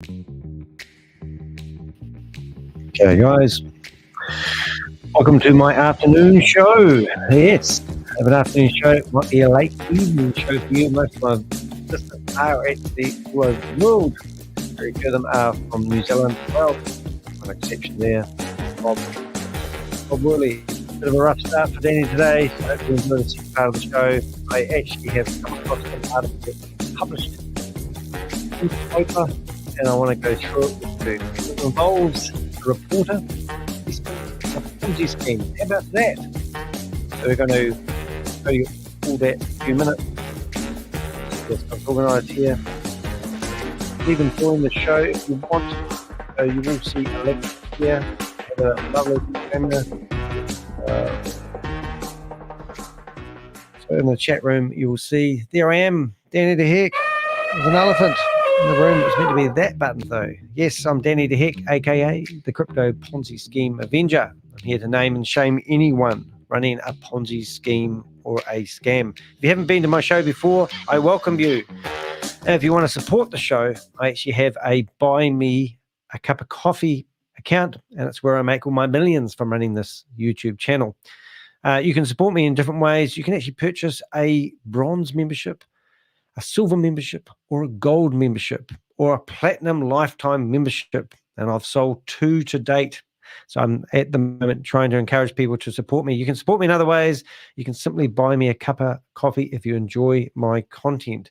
Okay, guys, welcome to my afternoon show. Yes, I have an afternoon show. Might be a late evening show for you. Most of my listeners are actually all over the world. Very few of them are from New Zealand as well. One exception there, Bob Worley. Bit of a rough start for Danny today, so hopefully enjoy the second part of the show. I actually have come across an article that published in the paper, and I want to go through it with you. It involves reporter, a Ponzi scheme. How about that? So we're going to show you all that in a few minutes. Yes, I've organised here. Even join the show if you want. So you will see a link here. Have a lovely camera. So in the chat room, you will see there I am, Danny de Hek. There's an elephant in the room. It's meant to be that button though. Yes, I'm Danny de Hek, aka the Crypto Ponzi Scheme Avenger. I'm here to name and shame anyone running a Ponzi scheme or a scam. If you haven't been to my show before, I welcome you. And if you want to support the show, I actually have a buy me a cup of coffee account, and it's where I make all my millions from running this YouTube channel. You can support me in different ways. You can actually purchase a bronze membership, a silver membership, or a gold membership, or a platinum lifetime membership. And I've sold 2 to date. So I'm at the moment trying to encourage people to support me. You can support me in other ways. You can simply buy me a cup of coffee if you enjoy my content.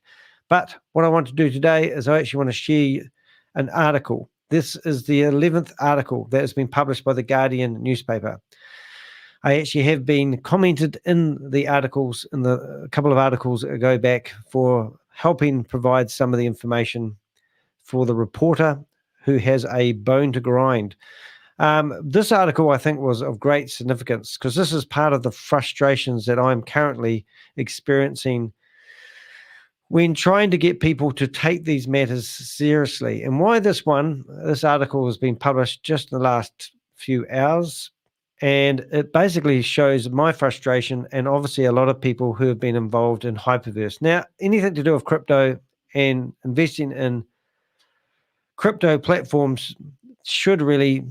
But what I want to do today is I actually want to share an article. This is the 11th article that has been published by the Guardian newspaper. I actually have been commented in the articles, in a couple of articles that go back, for helping provide some of the information for the reporter who has a bone to grind. This article, I think, was of great significance because this is part of the frustrations that I'm currently experiencing when trying to get people to take these matters seriously. And why this article has been published just in the last few hours. And it basically shows my frustration and obviously a lot of people who have been involved in HyperVerse. Now, anything to do with crypto and investing in crypto platforms should really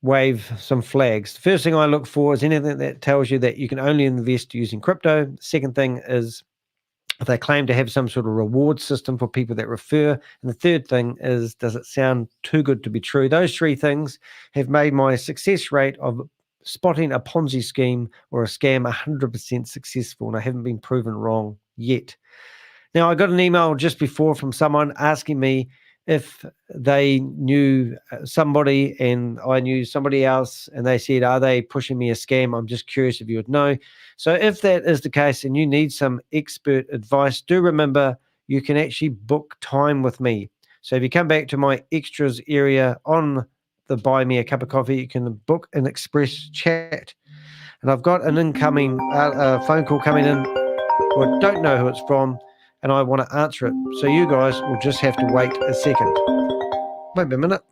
wave some flags. The first thing I look for is anything that tells you that you can only invest using crypto. The second thing is if they claim to have some sort of reward system for people that refer. And the third thing is, does it sound too good to be true? Those 3 things have made my success rate of spotting a Ponzi scheme or a scam 100% successful, and I haven't been proven wrong yet. Now, I got an email just before from someone asking me if they knew somebody and I knew somebody else, and they said, are they pushing me a scam? I'm just curious if you would know. So if that is the case and you need some expert advice, do remember you can actually book time with me. So if you come back to my extras area on the buy me a cup of coffee, you can book an express chat. And I've got an incoming phone call coming in, or I don't know who it's from, and I want to answer it. So you guys will just have to wait a second. Wait a minute.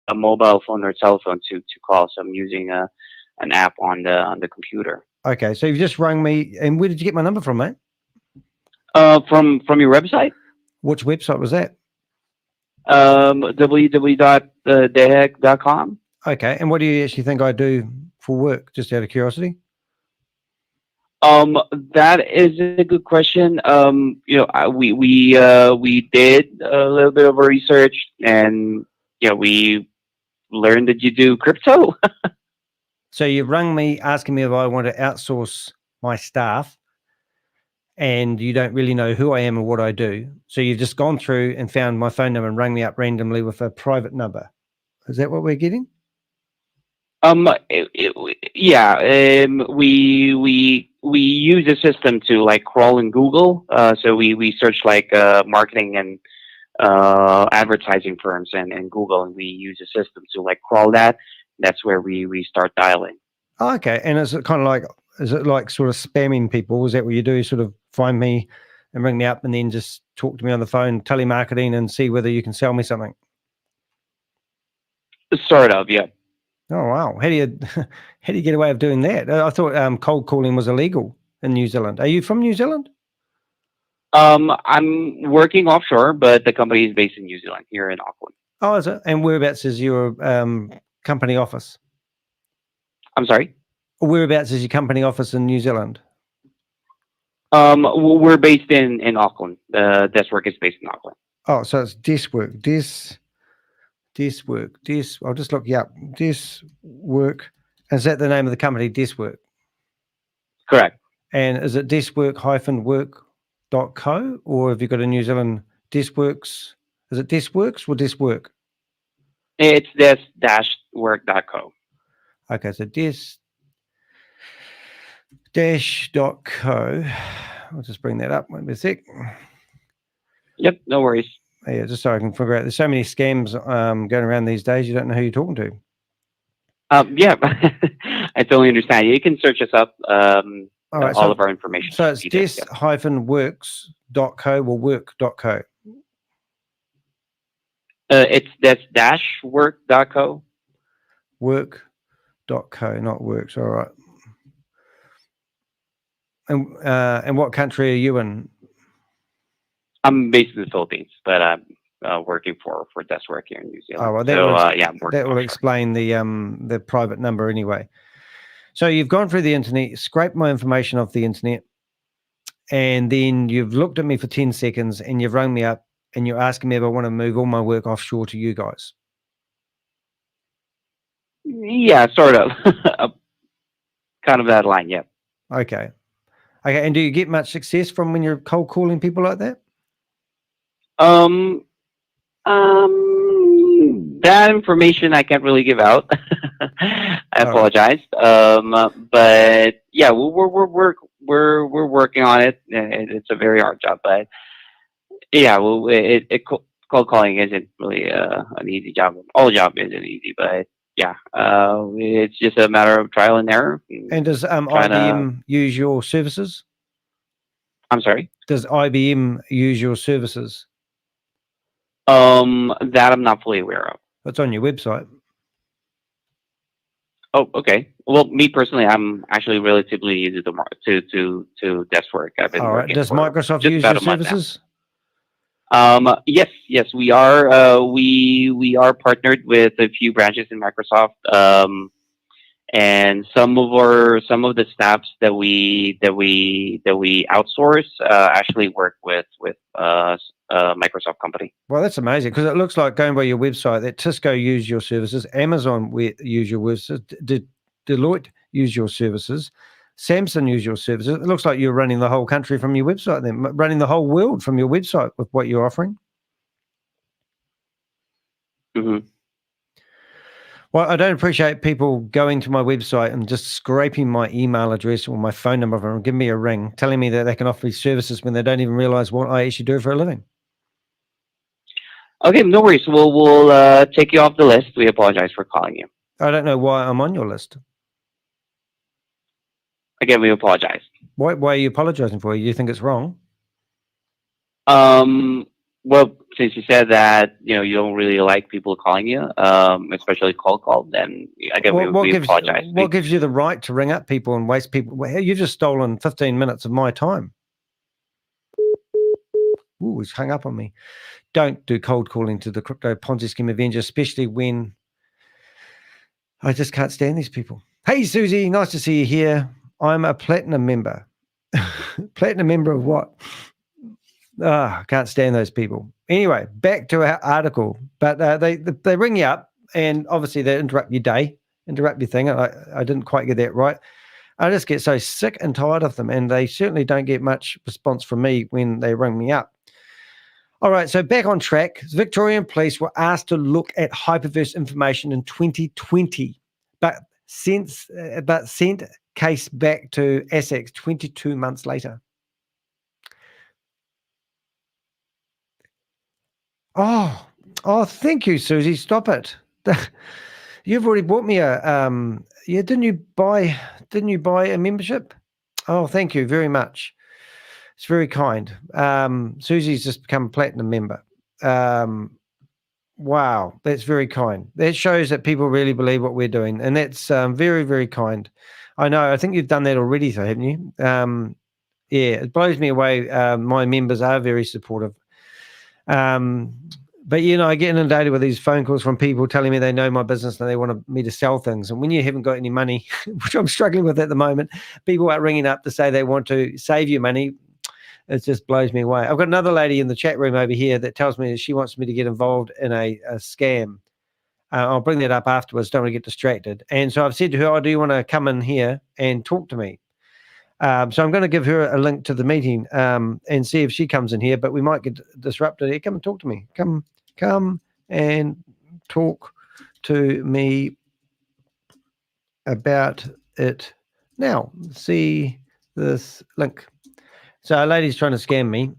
A mobile phone or telephone to call. So I'm using an app on the computer. Okay, so you've just rung me, and where did you get my number from, mate? From your website. Which website was that? www.dehek.com. Okay, and what do you actually think I do for work, just out of curiosity? That is a good question. We did a little bit of research, and we learned that you do crypto. So you've rung me asking me if I want to outsource my staff, and you don't really know who I am or what I do. So you've just gone through and found my phone number and rung me up randomly with a private number. Is that what we're getting? Yeah. We use a system to like crawl in Google. So we search like marketing and advertising firms and Google, and we use a system to like crawl that. That's where we start dialing. Oh, okay. And is it kind of like, is it like sort of spamming people? Is that what you do? Sort of find me and ring me up and then just talk to me on the phone, telemarketing, and see whether you can sell me something? Sort of, yeah. Oh, wow. How do you get away with doing that? I thought cold calling was illegal in New Zealand. Are you from New Zealand? I'm working offshore, but the company is based in New Zealand, here in Auckland. Oh, is it? And whereabouts is your company office? I'm sorry? Whereabouts is your company office in New Zealand? We're based in Auckland. Desk work is based in Auckland. Oh, so it's desk work. I'll just look you up. Desk work. Is that the name of the company, Desk Work? Correct. And is it deskwork-work.co, or have you got a New Zealand Deskworks? Is it Deskworks or Desk Work? It's desk-work.co. Okay, so desk-co. I'll just bring that up. Wait a sec. Yep, no worries. Yeah, just so I can figure out. There's so many scams going around these days. You don't know who you're talking to. Yeah, I totally understand. You can search us up. All right, all of our information. So it's desk-works.co or work.co. It's desk-work.co. Work.co, not works. All right. And what country are you in? I'm based in the Philippines, but I'm working for Desk Work here in New Zealand. Oh, well, that will explain the private number anyway. So you've gone through the internet, scraped my information off the internet, and then you've looked at me for 10 seconds and you've rung me up and you're asking me if I want to move all my work offshore to you guys. Yeah, sort of. Kind of that line, yeah. Okay. Okay, and do you get much success from when you're cold calling people like that? That information I can't really give out. I apologize. But yeah, we're working on it. It's a very hard job, but yeah, well, cold calling isn't really an easy job. All job isn't easy, but yeah, it's just a matter of trial and error. And does IBM use your services? I'm sorry? Does IBM use your services? That I'm not fully aware of. It's on your website. Oh, okay. Well, me personally, I'm actually relatively easy to desk work. I've been working. Does Microsoft use your services? Yes, we are. We are partnered with a few branches in Microsoft. And some of the staffs that we outsource actually work with Microsoft company. Well, that's amazing, because it looks like, going by your website, that Cisco use your services, Amazon use your services, Deloitte use your services, Samsung use your services. It looks like you're running the whole country from your website, then running the whole world from your website with what you're offering. Mm-hmm. Well, I don't appreciate people going to my website and just scraping my email address or my phone number and giving me a ring, telling me that they can offer me services when they don't even realize what I actually do for a living. Okay, no worries. We'll take you off the list. We apologize for calling you. I don't know why I'm on your list. Again, we apologize. Why are you apologizing for? You think it's wrong? Well, since you said that you don't really like people calling you, especially cold call, then again we apologize. What gives you the right to ring up people and waste people? Well, you've just stolen 15 minutes of my time. Ooh, he's hung up on me. Don't do cold calling to the Crypto Ponzi Scheme Avenger, especially when I just can't stand these people. Hey, Susie, nice to see you here. I'm a platinum member. Platinum member of what? I can't stand those people. Anyway, back to our article. But they ring you up and obviously they interrupt your day, interrupt your thing. I didn't quite get that right. I just get so sick and tired of them, and they certainly don't get much response from me when they ring me up. All right, so back on track. Victorian police were asked to look at HyperVerse information in 2020, but sent case back to ASIC 22 months later. Oh, thank you, Susie. Stop it. You've already bought me a yeah, didn't you buy a membership? Oh, thank you very much. It's very kind. Susie's just become a platinum member. Wow, that's very kind. That shows that people really believe what we're doing, and that's very, very kind. I know. I think you've done that already, so haven't you? Yeah, it blows me away. My members are very supportive. But I get inundated with these phone calls from people telling me they know my business and they want me to sell things. And when you haven't got any money, which I'm struggling with at the moment, people are ringing up to say they want to save you money. It just blows me away. I've got another lady in the chat room over here that tells me that she wants me to get involved in a scam. I'll bring that up afterwards. Don't want to get distracted. And so I've said to her, "Oh, do you want to come in here and talk to me?" So I'm going to give her a link to the meeting and see if she comes in here. But we might get disrupted. Here, come and talk to me. Come and talk to me about it now. See this link. So a lady's trying to scam me.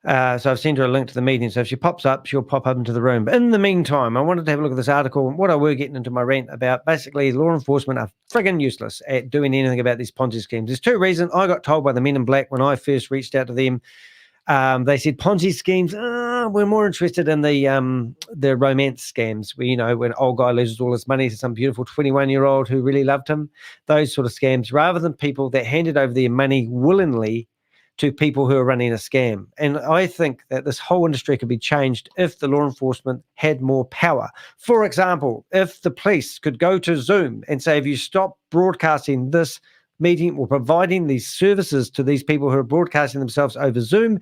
So I've sent her a link to the meeting. So if she pops up, she'll pop up into the room. But in the meantime, I wanted to have a look at this article. What I were getting into my rant about, basically, law enforcement are friggin' useless at doing anything about these Ponzi schemes. There's two reasons. I got told by the men in black when I first reached out to them. They said Ponzi schemes, we're more interested in the romance scams where, when an old guy loses all his money to some beautiful 21-year-old who really loved him, those sort of scams, rather than people that handed over their money willingly to people who are running a scam. And I think that this whole industry could be changed if the law enforcement had more power. For example, if the police could go to Zoom and say, if you stop broadcasting this meeting or providing these services to these people who are broadcasting themselves over Zoom,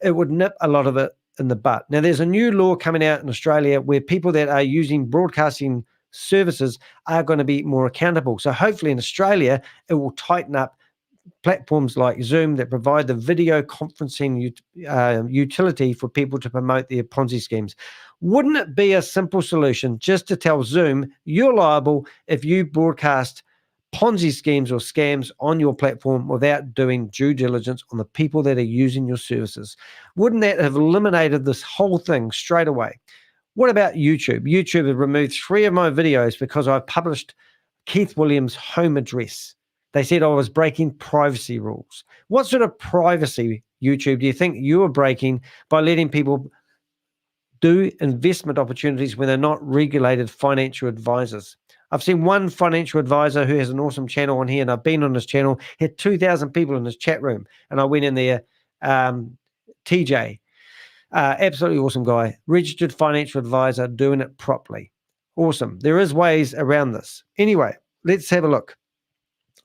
it would nip a lot of it in the butt. Now, there's a new law coming out in Australia where people that are using broadcasting services are going to be more accountable. So hopefully in Australia, it will tighten up platforms like Zoom that provide the video conferencing utility for people to promote their Ponzi schemes. Wouldn't it be a simple solution just to tell Zoom you're liable if you broadcast Ponzi schemes or scams on your platform without doing due diligence on the people that are using your services? Wouldn't that have eliminated this whole thing straight away? What about YouTube? YouTube have removed 3 of my videos because I published Keith Williams' home address. They said I was breaking privacy rules. What sort of privacy, YouTube, do you think you are breaking by letting people do investment opportunities when they're not regulated financial advisors? I've seen one financial advisor who has an awesome channel on here, and I've been on his channel. He had 2,000 people in his chat room, and I went in there. TJ, absolutely awesome guy, registered financial advisor, doing it properly. Awesome. There is ways around this. Anyway, let's have a look.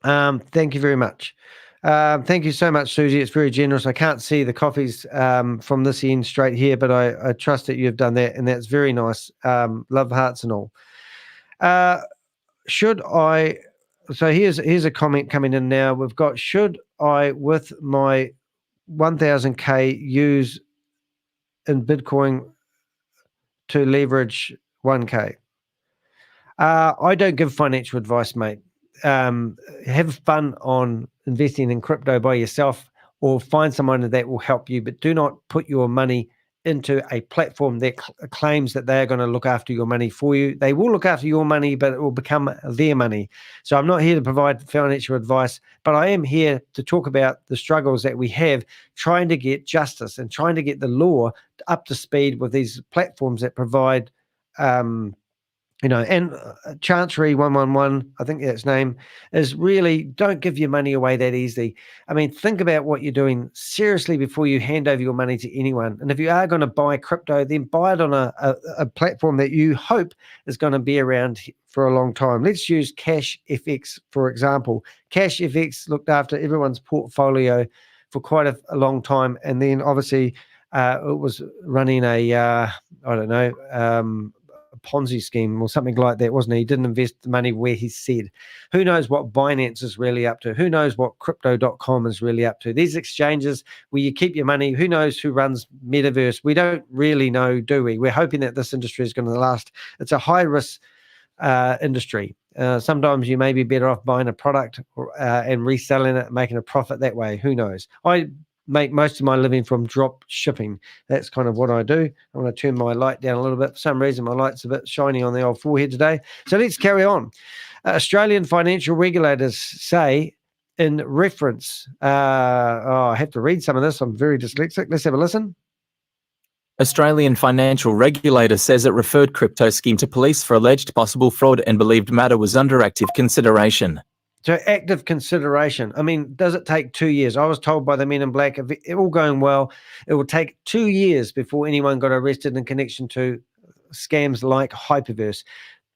Thank you very much. Thank you so much, Susie. It's very generous. I can't see the coffees from this end straight here, but I trust that you've done that, and that's very nice. Love hearts and all. Should I? So here's a comment coming in now. We've got, should I, with my 1,000K, use in Bitcoin to leverage 1K? I don't give financial advice, mate. Have fun on investing in crypto by yourself, or find someone that will help you, but do not put your money into a platform that claims that they're going to look after your money for you. They will look after your money, but it will become their money. So I'm not here to provide financial advice, but I am here to talk about the struggles that we have trying to get justice and trying to get the law up to speed with these platforms that provide and Chancery 111, I think that's name, is really, don't give your money away that easily. I mean, think about what you're doing seriously before you hand over your money to anyone. And if you are going to buy crypto, then buy it on a platform that you hope is going to be around for a long time. Let's use Cash FX, for example. Cash FX looked after everyone's portfolio for quite a long time. And then obviously it was running a Ponzi scheme or something like that, wasn't he? He didn't invest the money where he said. Who knows what Binance is really up to? Who knows what Crypto.com is really up to? These exchanges where you keep your money, who knows who runs Metaverse? We don't really know, do we? We're hoping that this industry is going to last. It's a high-risk industry. Sometimes you may be better off buying a product and reselling it, making a profit that way. Who knows? I make most of my living from drop shipping. That's kind of what I do. I want to turn my light down a little bit. For some reason, my light's a bit shiny on the old forehead today. So let's carry on. Australian financial regulators say in reference, I have to read some of this. I'm very dyslexic. Let's have a listen. Australian financial regulator says it referred crypto scheme to police for alleged possible fraud and believed matter was under active consideration. So active consideration. I mean, does it take 2 years? I was told by the men in black, if it all going well, it will take 2 years before anyone got arrested in connection to scams like HyperVerse.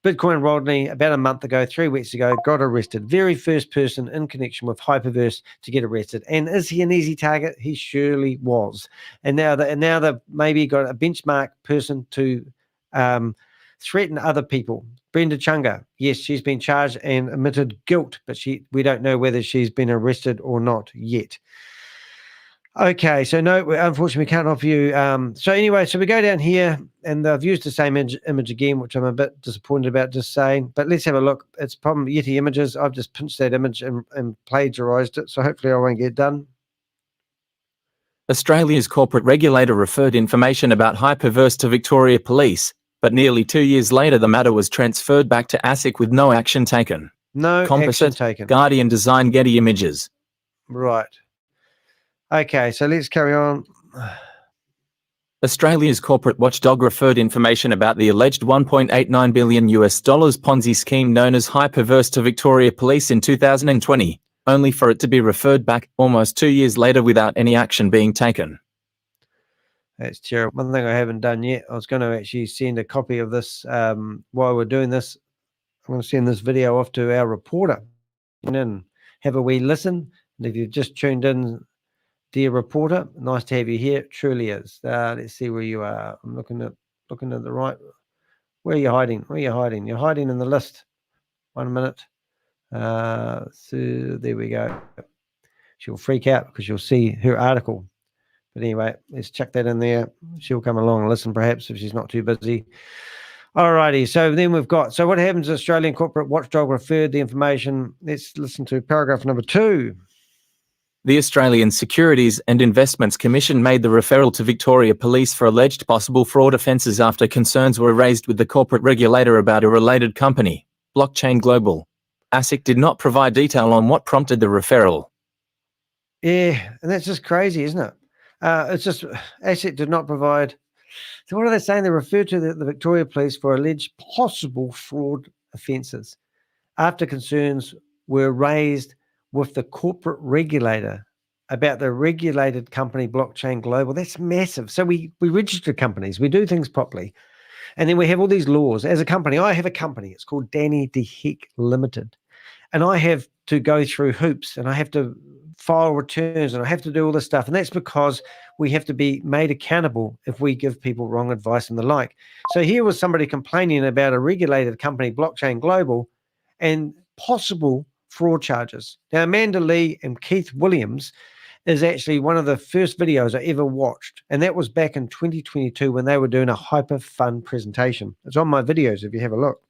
Bitcoin Rodney, about a month ago, 3 weeks ago, got arrested. Very first person in connection with HyperVerse to get arrested. And is he an easy target? He surely was. And now they've maybe got a benchmark person to threaten other people. Brenda Chunga, yes, she's been charged and admitted guilt, but we don't know whether she's been arrested or not yet. Okay, so no, unfortunately, we can't offer you. So anyway, so we go down here, and they've used the same image again, which I'm a bit disappointed about just saying. But let's have a look. It's problem Yeti Images. I've just pinched that image and plagiarized it, so hopefully I won't get done. Australia's corporate regulator referred information about HyperVerse to Victoria Police, but nearly 2 years later the matter was transferred back to ASIC with no action taken. No action taken. Guardian Design Getty Images. Right. Okay, so let's carry on. Australia's corporate watchdog referred information about the alleged $1.89 billion Ponzi scheme known as HyperVerse to Victoria Police in 2020, only for it to be referred back almost 2 years later without any action being taken. That's terrible. One thing I haven't done yet, I was going to actually send a copy of this while we're doing this. I'm going to send this video off to our reporter and have a wee listen. And if you've just tuned in, dear reporter, nice to have you here. It truly is. Let's see where you are. I'm looking at the right. Where are you hiding? Where are you hiding? You're hiding in the list. 1 minute. So there we go. She'll freak out because you'll see her article. But anyway, let's chuck that in there. She'll come along and listen perhaps if she's not too busy. Alrighty, so then we've got, so what happens? Australian corporate watchdog referred the information. Let's listen to paragraph number 2. The Australian Securities and Investments Commission made the referral to Victoria Police for alleged possible fraud offences after concerns were raised with the corporate regulator about a related company, Blockchain Global. ASIC did not provide detail on what prompted the referral. Yeah, and that's just crazy, isn't it? It's just ASIC did not provide. So what are they saying? They referred to the Victoria Police for alleged possible fraud offences after concerns were raised with the corporate regulator about the regulated company Blockchain Global. That's massive. So we register companies, we do things properly, and then we have all these laws. As a company, I have a company. It's called Danny de Hek Limited, and I have to go through hoops, and I have to file returns, and I have to do all this stuff, and that's because we have to be made accountable if we give people wrong advice and the like. So here was somebody complaining about a regulated company, Blockchain Global, and possible fraud charges. Now, Amanda Lee and Keith Williams is actually one of the first videos I ever watched, and that was back in 2022 when they were doing a hyper fun presentation. It's on my videos if you have a look.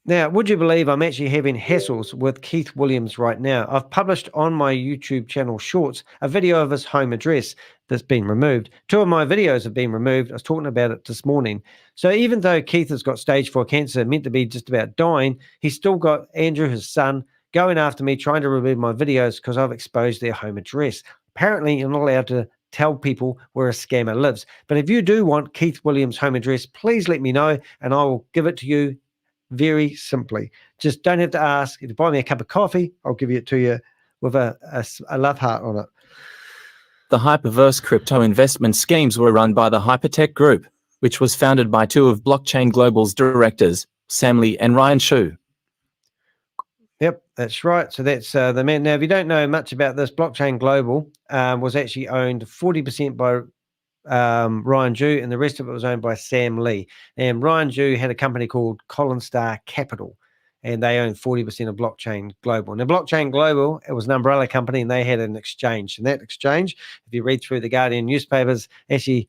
Now, would you believe I'm actually having hassles with Keith Williams right now? I've published on my YouTube channel Shorts a video of his home address that's been removed. 2 of my videos have been removed. I was talking about it this morning. So even though Keith has got stage 4 cancer, meant to be just about dying, he's still got Andrew, his son, going after me, trying to remove my videos because I've exposed their home address. Apparently, you're not allowed to tell people where a scammer lives. But if you do want Keith Williams' home address, please let me know and I will give it to you very simply. Just don't have to ask. If you buy me a cup of coffee, I'll give it to you with a love heart on it. The HyperVerse crypto investment schemes were run by the Hypertech Group, which was founded by 2 of Blockchain Global's directors, Sam Lee and Ryan Shu. Yep, that's right. So that's the man. Now, if you don't know much about this, Blockchain Global was actually owned 40% by Ryan Jew, and the rest of it was owned by Sam Lee. And Ryan Jew had a company called Colin Star Capital, and they owned 40% of Blockchain Global. Now, Blockchain Global, it was an umbrella company, and they had an exchange. And that exchange, if you read through the Guardian newspapers, actually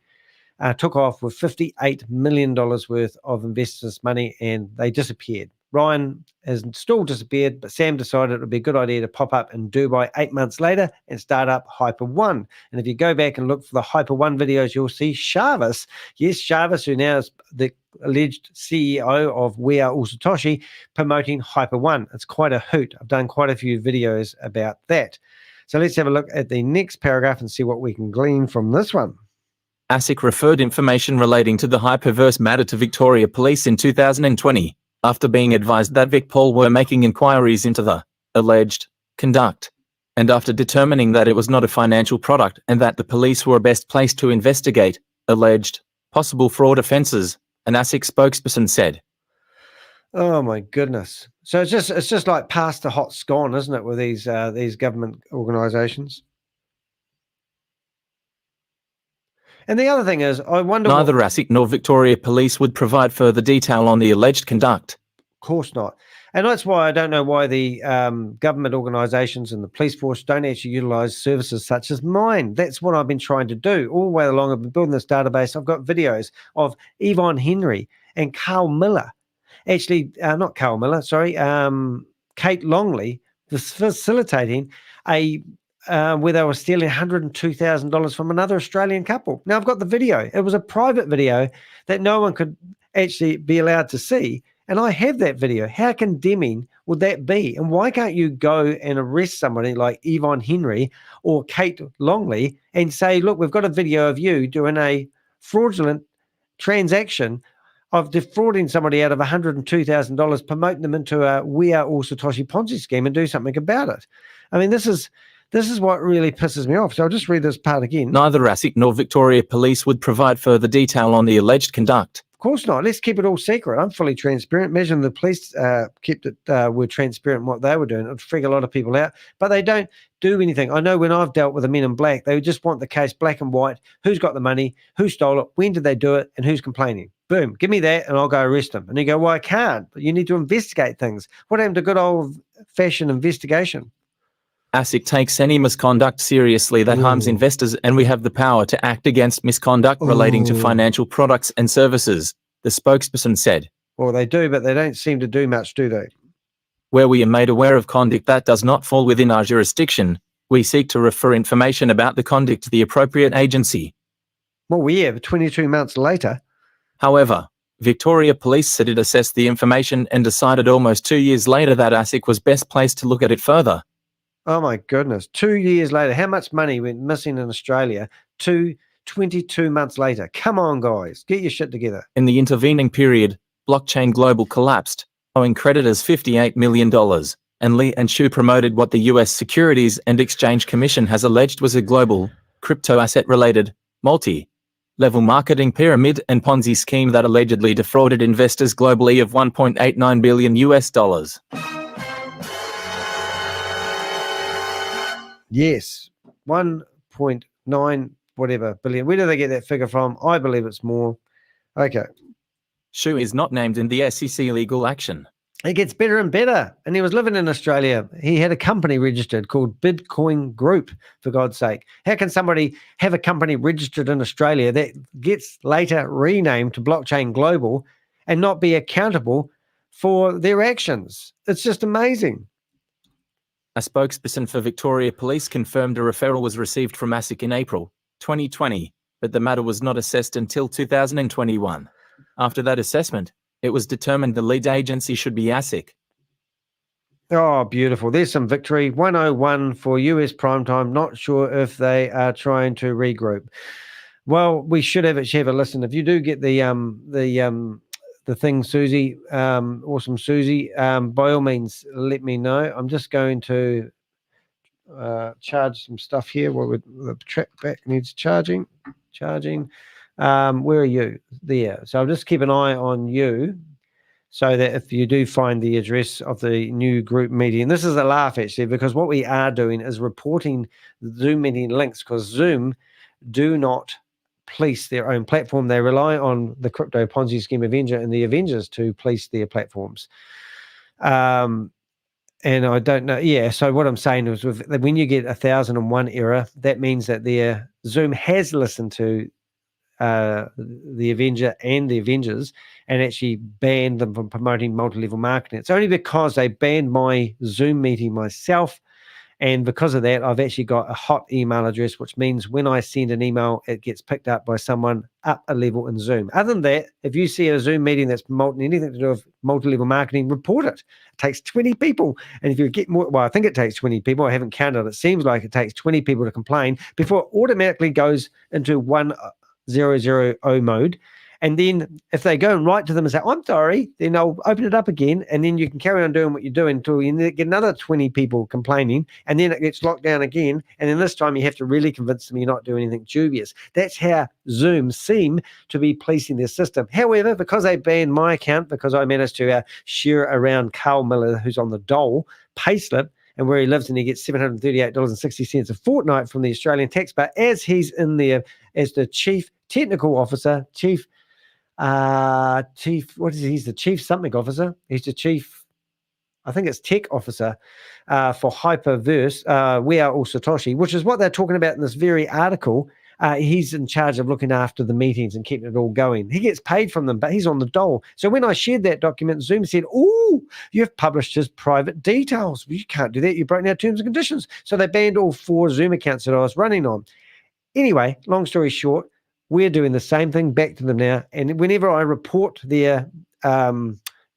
took off with $58 million worth of investors' money, and they disappeared. Ryan has still disappeared, but Sam decided it would be a good idea to pop up in Dubai 8 months later and start up HyperOne. And if you go back and look for the HyperOne videos, you'll see Jarvis. Yes, Jarvis, who now is the alleged CEO of We Are All Satoshi, promoting HyperOne. It's quite a hoot. I've done quite a few videos about that. So let's have a look at the next paragraph and see what we can glean from this one. ASIC referred information relating to the HyperVerse matter to Victoria Police in 2020, after being advised that VicPol were making inquiries into the alleged conduct, and after determining that it was not a financial product and that the police were best placed to investigate alleged possible fraud offences, an ASIC spokesperson said. Oh my goodness! So it's just like past the hot scone, isn't it, with these government organisations? And the other thing is, I wonder... Neither ASIC nor Victoria Police would provide further detail on the alleged conduct. Of course not. And that's why I don't know why the government organisations and the police force don't actually utilise services such as mine. That's what I've been trying to do. All the way along, I've been building this database. I've got videos of Yvonne Henry and Carl Miller. Actually, not Carl Miller, sorry, Kate Longley, facilitating a... where they were stealing $102,000 from another Australian couple. Now, I've got the video. It was a private video that no one could actually be allowed to see, and I have that video. How condemning would that be? And why can't you go and arrest somebody like Yvonne Henry or Kate Longley and say, look, we've got a video of you doing a fraudulent transaction of defrauding somebody out of $102,000, promoting them into a We Are All Satoshi Ponzi scheme, and do something about it. I mean, this is what really pisses me off. So I'll just read this part again. Neither ASIC nor Victoria Police would provide further detail on the alleged conduct. Of course not. Let's keep it all secret. I'm fully transparent. Imagine the police were transparent in what they were doing. It would freak a lot of people out. But they don't do anything. I know when I've dealt with the men in black, they just want the case black and white. Who's got the money? Who stole it? When did they do it? And who's complaining? Boom. Give me that and I'll go arrest them. And you go, well, I can't. But you need to investigate things. What happened to good old-fashioned investigation? ASIC takes any misconduct seriously that harms investors, and we have the power to act against misconduct relating to financial products and services, the spokesperson said. Well, they do, but they don't seem to do much, do they? Where we are made aware of conduct that does not fall within our jurisdiction, we seek to refer information about the conduct to the appropriate agency. Well, we have 22 months later. However, Victoria Police said it assessed the information and decided almost 2 years later that ASIC was best placed to look at it further. Oh my goodness. 2 years later. How much money went missing in Australia 22 months later? Come on, guys. Get your shit together. In the intervening period, Blockchain Global collapsed, owing creditors $58 million, and Lee and Shu promoted what the US Securities and Exchange Commission has alleged was a global, crypto asset-related, multi-level marketing pyramid and Ponzi scheme that allegedly defrauded investors globally of $1.89 billion US. Yes, 1.9 whatever billion. Where do they get that figure from? I believe it's more. Okay. Shu is not named in the SEC legal action. It gets better and better. And he was living in Australia. He had a company registered called Bitcoin Group, for God's sake. How can somebody have a company registered in Australia that gets later renamed to Blockchain Global and not be accountable for their actions? It's just amazing. A spokesperson for Victoria Police confirmed a referral was received from ASIC in April 2020, but the matter was not assessed until 2021. After that assessment, it was determined the lead agency should be ASIC. Oh, beautiful. There's some victory. 101 for US primetime. Not sure if they are trying to regroup. Well, we should have a listen. If you do get the thing, Susie, awesome Susie, by all means, let me know. I'm just going to charge some stuff here. Well, the track back needs charging. Where are you? There. So I'll just keep an eye on you so that if you do find the address of the new group meeting, and this is a laugh actually, because what we are doing is reporting the Zoom meeting links, because Zoom do not police their own platform. They rely on the Crypto Ponzi Scheme Avenger and the Avengers to police their platforms. And I don't know. Yeah. So what I'm saying is, when you get 1,001 error, that means that their Zoom has listened to the Avenger and the Avengers and actually banned them from promoting multi-level marketing. It's only because they banned my Zoom meeting myself. And because of that, I've actually got a hot email address, which means when I send an email, it gets picked up by someone up a level in Zoom. Other than that, if you see a Zoom meeting that's anything to do with multi-level marketing, report it. It takes 20 people. And if you get more, well, I think it takes 20 people. I haven't counted. It seems like it takes 20 people to complain before it automatically goes into 1,000 mode. And then if they go and write to them and say, I'm sorry, then I'll open it up again. And then you can carry on doing what you're doing until you get another 20 people complaining. And then it gets locked down again. And then this time you have to really convince them you're not doing anything dubious. That's how Zoom seem to be policing their system. However, because they banned my account, because I managed to share around Carl Miller, who's on the dole payslip, and where he lives, and he gets $738.60 a fortnight from the Australian taxpayer, as he's in there as the chief technical officer, chief, what is he? He's the chief something officer. He's the chief, I think it's tech officer for HyperVerse. We are all Satoshi, which is what they're talking about in this very article. He's in charge of looking after the meetings and keeping it all going. He gets paid from them, but he's on the dole. So when I shared that document, Zoom said, "Oh, you've published his private details. Well, you can't do that. You've broken our terms and conditions." So they banned all 4 Zoom accounts that I was running on. Anyway, long story short, we're doing the same thing back to them now. And whenever I report their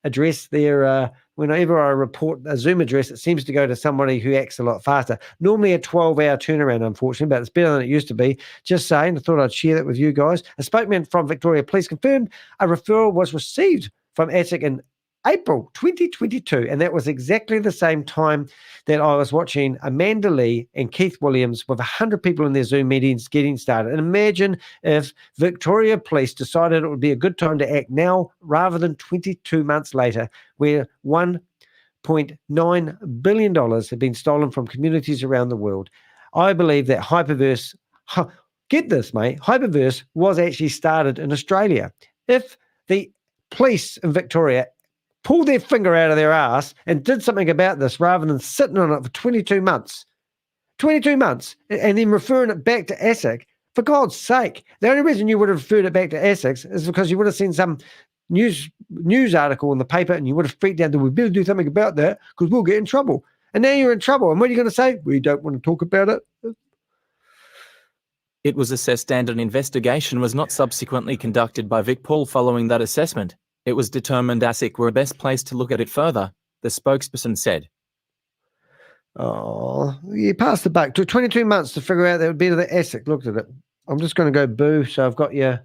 address, whenever I report a Zoom address, it seems to go to somebody who acts a lot faster. Normally a 12-hour turnaround, unfortunately, but it's better than it used to be. Just saying, I thought I'd share that with you guys. A spokesman from Victoria Police confirmed a referral was received from ASIC in April 2022, and that was exactly the same time that I was watching Amanda Lee and Keith Williams with 100 people in their Zoom meetings getting started. And imagine if Victoria Police decided it would be a good time to act now rather than 22 months later, where $1.9 billion had been stolen from communities around the world. I believe that HyperVerse, get this, mate, HyperVerse was actually started in Australia. If the police in Victoria pulled their finger out of their ass and did something about this rather than sitting on it for 22 months, and then referring it back to ASIC, for God's sake. The only reason you would have referred it back to ASIC is because you would have seen some news article in the paper and you would have freaked out that we better do something about that because we'll get in trouble. And now you're in trouble. And what are you going to say? We don't want to talk about it. It was assessed and an investigation was not subsequently conducted by Vic Paul following that assessment. It was determined ASIC were best placed to look at it further, the spokesperson said. Oh, you passed the buck. Took 22 months to figure out that it would be the ASIC looked at it. I'm just going to go boo, so I've got you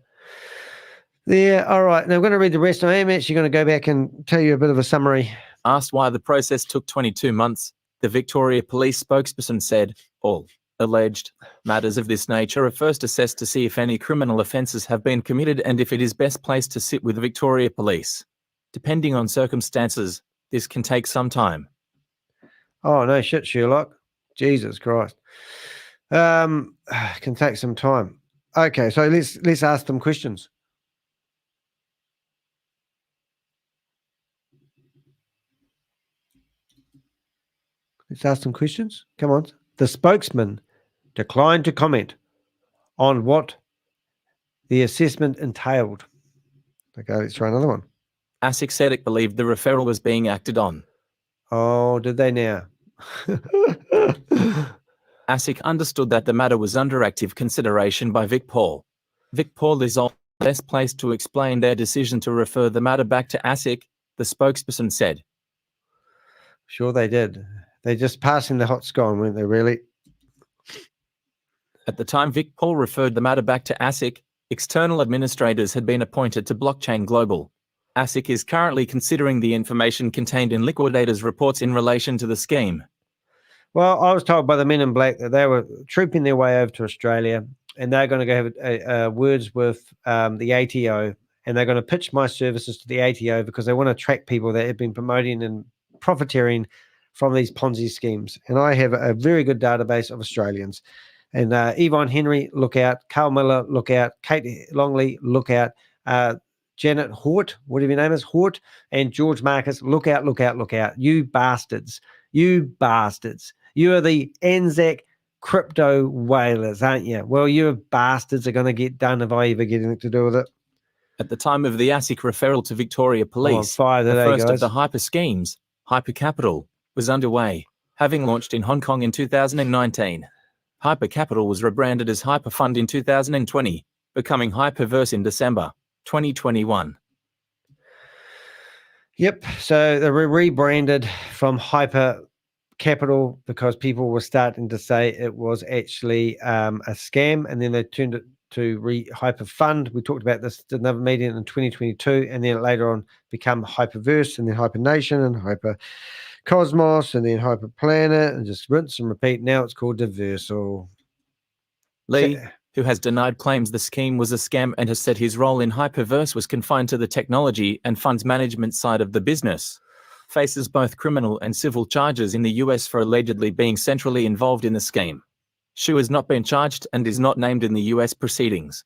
there. All right, now I'm going to read the rest. I am actually going to go back and tell you a bit of a summary. Asked why the process took 22 months, the Victoria Police spokesperson said, all alleged matters of this nature are first assessed to see if any criminal offences have been committed and if it is best placed to sit with the Victoria Police. Depending on circumstances, this can take some time. Oh, no shit, Sherlock. Jesus Christ. Can take some time. Okay, so let's ask them questions. Let's ask some questions. Come on. The spokesman declined to comment on what the assessment entailed. Okay, let's try another one. ASIC said it believed the referral was being acted on. Oh, did they now? ASIC understood that the matter was under active consideration by Vic Paul. Vic Paul is all best placed to explain their decision to refer the matter back to ASIC, the spokesperson said. Sure they did. They just passing the hot scone, weren't they, really? At the time Vic Paul referred the matter back to ASIC, external administrators had been appointed to Blockchain Global. ASIC is currently considering the information contained in Liquidator's reports in relation to the scheme. Well, I was told by the men in black that they were trooping their way over to Australia and they're going to go have words with the ATO, and they're going to pitch my services to the ATO because they want to track people that have been promoting and profiteering from these Ponzi schemes. And I have a very good database of Australians And Yvonne Henry, look out. Carl Miller, look out. Kate Longley, look out. Janet Hort, whatever your name is, Hort, and George Marcus, look out, look out, look out. You bastards. You bastards. You are the Anzac crypto whalers, aren't you? Well, you bastards are going to get done if I ever get anything to do with it. At the time of the ASIC referral to Victoria Police, fire the today, first guys. of the hyper schemes, Hypercapital, was underway, having launched in Hong Kong in 2019. Hypercapital was rebranded as Hyperfund in 2020, becoming HyperVerse in December 2021. Yep. So they were rebranded from Hypercapital because people were starting to say it was actually a scam, and then they turned it to Hyperfund. We talked about this at another meeting in 2022, and then later on become Hyperverse, and then Hypernation, and Hypercosmos, and then Hyperplanet, and just rinse and repeat. Now it's called Diversal. Lee, who has denied claims the scheme was a scam and has said his role in Hyperverse was confined to the technology and funds management side of the business, faces both criminal and civil charges in the US for allegedly being centrally involved in the scheme. Shu has not been charged and is not named in the US proceedings.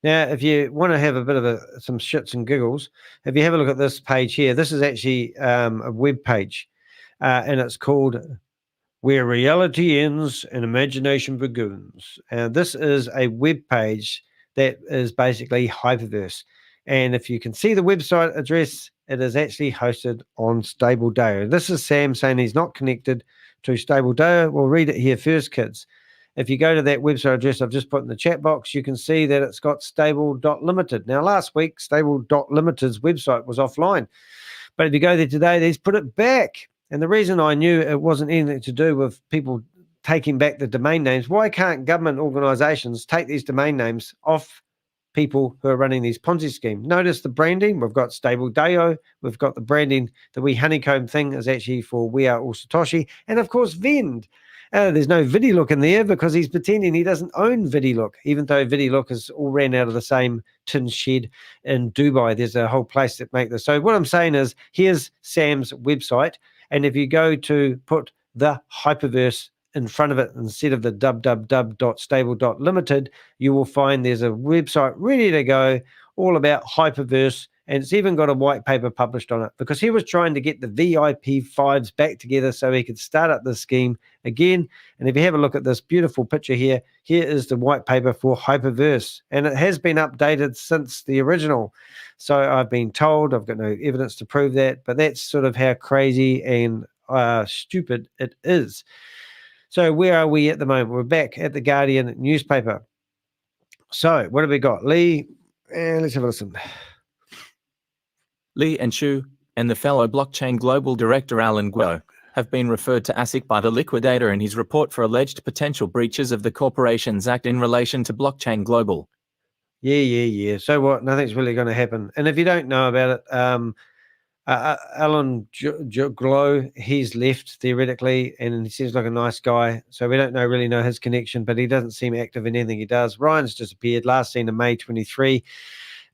Now, if you want to have a bit of some shits and giggles, if you have a look at this page here, this is actually a web page, and it's called Where Reality Ends and Imagination Begins. And this is a web page that is basically Hyperverse. And if you can see the website address, it is actually hosted on StableDao. This is Sam saying he's not connected to StableDao. We'll read it here first, kids. If you go to that website address I've just put in the chat box, you can see that it's got stable.limited. Now, last week, stable.limited's website was offline. But if you go there today, they've put it back. And the reason I knew it wasn't anything to do with people taking back the domain names, why can't government organizations take these domain names off people who are running these Ponzi schemes? Notice the branding. We've got StableDao. We've got the branding. The wee honeycomb thing is actually for We Are All Satoshi. And, of course, Vend. There's no VidiLook in there because he's pretending he doesn't own VidiLook, even though VidiLook is all ran out of the same tin shed in Dubai. There's a whole place that make this. So what I'm saying is, here's Sam's website. And if you go to put the Hyperverse in front of it instead of the www.stable.limited, you will find there's a website ready to go all about Hyperverse, and it's even got a white paper published on it because he was trying to get the VIP5s back together so he could start up the scheme again. And if you have a look at this beautiful picture here, here is the white paper for Hyperverse, and it has been updated since the original. So I've been told, I've got no evidence to prove that, but that's sort of how crazy and stupid it is. So where are we at the moment? We're back at the Guardian newspaper. So what have we got? Lee, let's have a listen. Lee and Shu and the fellow blockchain global director Alan Guo have been referred to ASIC by the liquidator in his report for alleged potential breaches of the Corporations Act in relation to blockchain global. Yeah. So what? Nothing's really going to happen. And if you don't know about it, Alan Guo, he's left theoretically, and he seems like a nice guy. So we don't really know his connection, but he doesn't seem active in anything he does. Ryan's disappeared, last seen in May 23.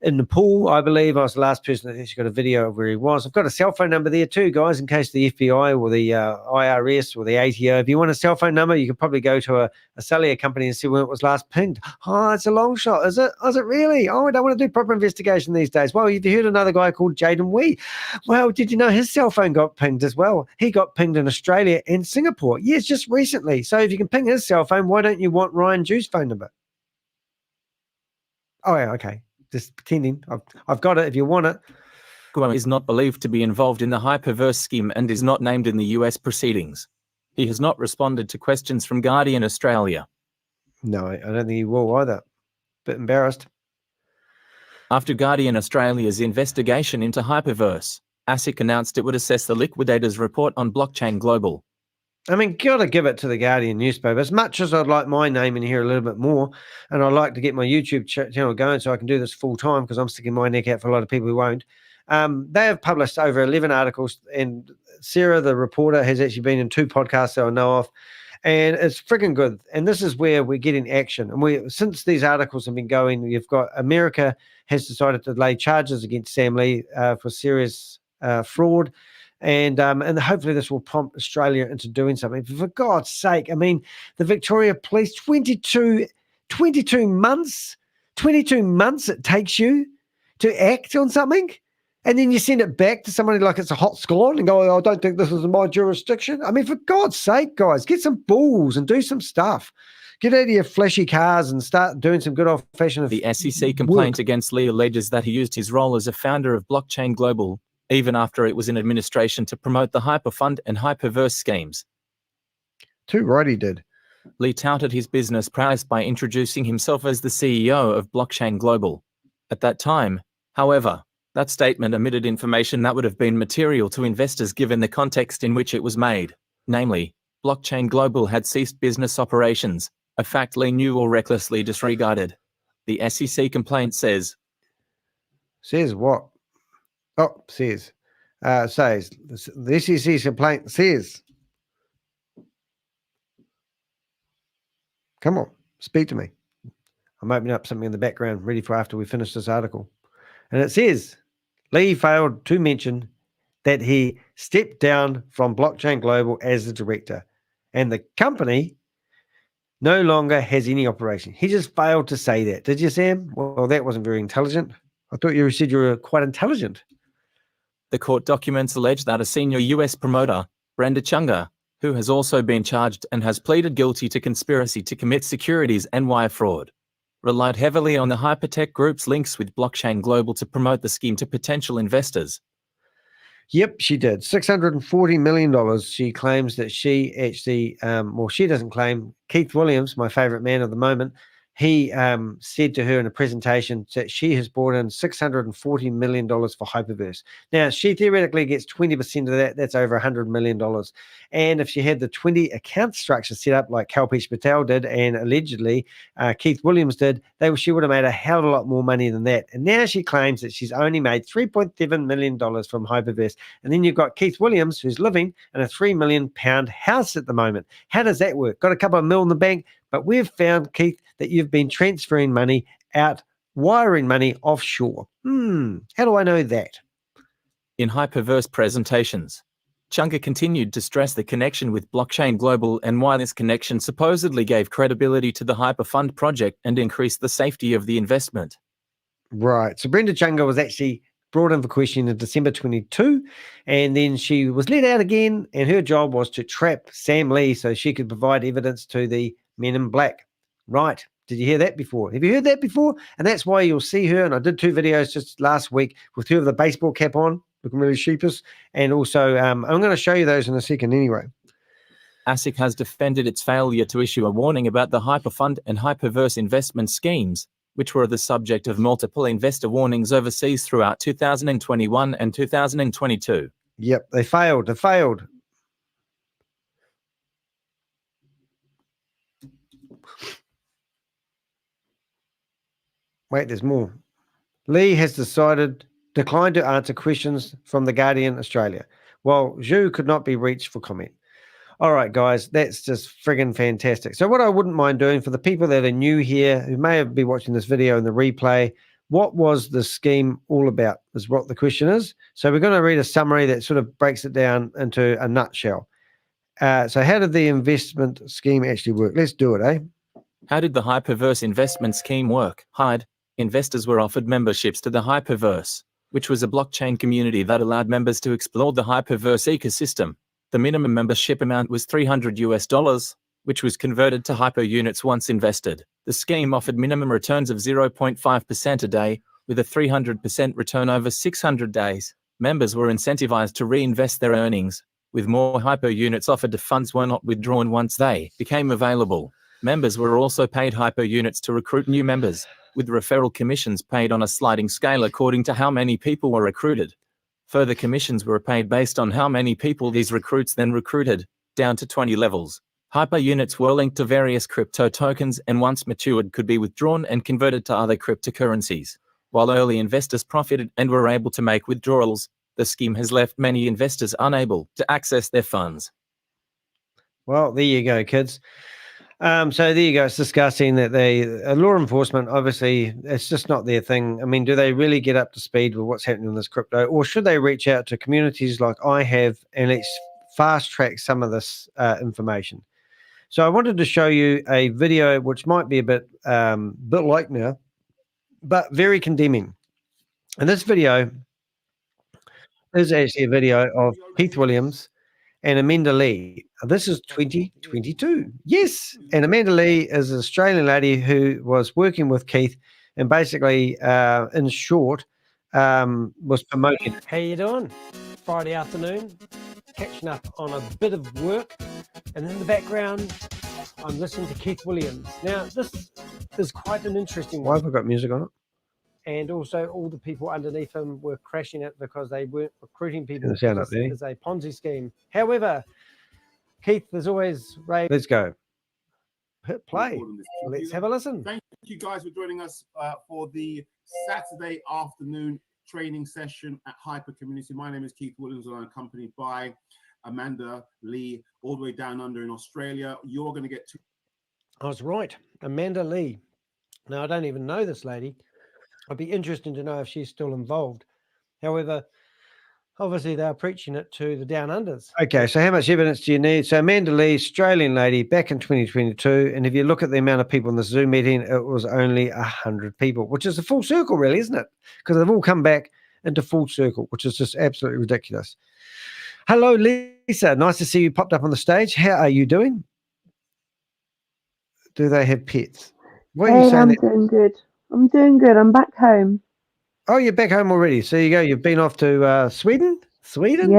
In Nepal, I believe. I was the last person that actually got a video of where he was. I've got a cell phone number there too, guys, in case the FBI or the IRS or the ATO, if you want a cell phone number, you could probably go to a cellular company and see when it was last pinged. Oh, it's a long shot, is it? Oh, is it really? Oh, I don't want to do proper investigation these days. Well, you've heard another guy called Jaden Wee. Well, did you know his cell phone got pinged as well? He got pinged in Australia and Singapore. Yes, just recently. So if you can ping his cell phone, why don't you want Ryan Jew's phone number? Oh, yeah, okay. Just pretending. I've got it if you want it. Guo is not believed to be involved in the Hyperverse scheme and is not named in the US proceedings. He has not responded to questions from Guardian Australia. No, I don't think he will either. Bit embarrassed. After Guardian Australia's investigation into Hyperverse, ASIC announced it would assess the liquidator's report on blockchain global. I mean, got to give it to the Guardian newspaper. As much as I'd like my name in here a little bit more, and I'd like to get my YouTube channel going so I can do this full time because I'm sticking my neck out for a lot of people who won't. They have published over 11 articles, and Sarah, the reporter, has actually been in 2 podcasts that I know of, and it's freaking good. And this is where we're getting action. And since these articles have been going, you've got America has decided to lay charges against Sam Lee for serious fraud. And hopefully this will prompt Australia into doing something. For God's sake, I mean, the Victoria Police, 22 months it takes you to act on something, and then you send it back to somebody like it's a hot scone and go, oh, I don't think this is in my jurisdiction. I mean, for God's sake, guys, get some balls and do some stuff. Get out of your flashy cars and start doing some good old-fashioned The SEC complaint against Lee alleges that he used his role as a founder of Blockchain Global, even after it was in administration, to promote the HyperFund and HyperVerse schemes. Too right he did. Lee touted his business prowess by introducing himself as the CEO of Blockchain Global. At that time, however, that statement omitted information that would have been material to investors given the context in which it was made. Namely, Blockchain Global had ceased business operations, a fact Lee knew or recklessly disregarded. The SEC complaint says. Says what? Oh, says. Says. The SEC complaint says. Come on, speak to me. I'm opening up something in the background, ready for after we finish this article. And it says, Lee failed to mention that he stepped down from Blockchain Global as the director, and the company no longer has any operation. He just failed to say that. Did you, Sam? Well, that wasn't very intelligent. I thought you said you were quite intelligent. The court documents allege that a senior US promoter, Brenda Chunga, who has also been charged and has pleaded guilty to conspiracy to commit securities and wire fraud, relied heavily on the Hypertech Group's links with Blockchain Global to promote the scheme to potential investors. Yep, she did. $640 million. She claims that she actually, she doesn't claim. Keith Williams, my favorite man of the moment, he said to her in a presentation that she has brought in $640 million for HyperVerse. Now, she theoretically gets 20% of that. That's over $100 million. And if she had the 20 account structure set up like Kalpesh Patel did and allegedly Keith Williams did, she would have made a hell of a lot more money than that. And now she claims that she's only made $3.7 million from HyperVerse. And then you've got Keith Williams, who's living in a £3 million house at the moment. How does that work? Got a couple of mil in the bank, but we've found, Keith, that you've been transferring money out, wiring money offshore. How do I know that? In HyperVerse presentations, Chunga continued to stress the connection with Blockchain Global and why this connection supposedly gave credibility to the HyperFund project and increased the safety of the investment. Right. So Brenda Chunga was actually brought in for questioning in December 22, and then she was let out again, and her job was to trap Sam Lee so she could provide evidence to the men in black. Right. Did you hear that before? Have you heard that before? And that's why you'll see her, and I did 2 videos just last week with her with the baseball cap on, looking really sheepish, and also I'm going to show you those in a second anyway. ASIC has defended its failure to issue a warning about the HyperFund and HyperVerse investment schemes, which were the subject of multiple investor warnings overseas throughout 2021 and 2022. Yep, they failed. They failed. Wait, there's more. Lee has declined to answer questions from The Guardian Australia, while Zhu could not be reached for comment. All right, guys, that's just friggin' fantastic. So what I wouldn't mind doing for the people that are new here, who may have been watching this video in the replay, what was the scheme all about is what the question is. So we're going to read a summary that sort of breaks it down into a nutshell. So how did the investment scheme actually work? Let's do it, eh? How did the HyperVerse investment scheme work? Investors were offered memberships to the HyperVerse, which was a blockchain community that allowed members to explore the HyperVerse ecosystem. The minimum membership amount was $300, which was converted to hyper units once invested. The scheme offered minimum returns of 0.5% a day, with a 300% return over 600 days. Members were incentivized to reinvest their earnings, with more hyper units offered if funds were not withdrawn once they became available. Members were also paid hyper units to recruit new members, with referral commissions paid on a sliding scale according to how many people were recruited. Further commissions were paid based on how many people these recruits then recruited, down to 20 levels. Hyper units were linked to various crypto tokens and once matured could be withdrawn and converted to other cryptocurrencies. While early investors profited and were able to make withdrawals, the scheme has left many investors unable to access their funds. Well, there you go, kids. So there you go. It's disgusting that law enforcement, obviously, it's just not their thing. I mean, do they really get up to speed with what's happening in this crypto, or should they reach out to communities like I have and let's fast track some of this information? So I wanted to show you a video which might be a bit like now, but very condemning. And this video is actually a video of Keith Williams and Amanda Lee. This is 2022. Yes. And Amanda Lee is an Australian lady who was working with Keith and basically, in short, was promoting. How you doing? Friday afternoon, catching up on a bit of work. And in the background, I'm listening to Keith Williams. Now, this is quite an interesting one. Why have I got music on it? And also all the people underneath him were crashing it because they weren't recruiting people. This is a Ponzi scheme. However, Keith, there's always Ray. Let's go. Hit play. Let's have a listen. Thank you guys for joining us for the Saturday afternoon training session at Hyper Community. My name is Keith Williams and I'm accompanied by Amanda Lee, all the way down under in Australia. You're going to get to... I was right. Amanda Lee. Now, I don't even know this lady. I'd be interested to know if she's still involved. However, obviously they're preaching it to the down unders. Okay, so how much evidence do you need? So Amanda Lee, Australian lady, back in 2022, and if you look at the amount of people in the Zoom meeting, it was only 100 people, which is a full circle, really, isn't it? Because they've all come back into full circle, which is just absolutely ridiculous. Hello, Lisa. Nice to see you popped up on the stage. How are you doing? Do they have pets? What are you saying? I'm doing good. I'm doing good. I'm back home. Oh, you're back home already. So you go. You've been off to Sweden? Sweden?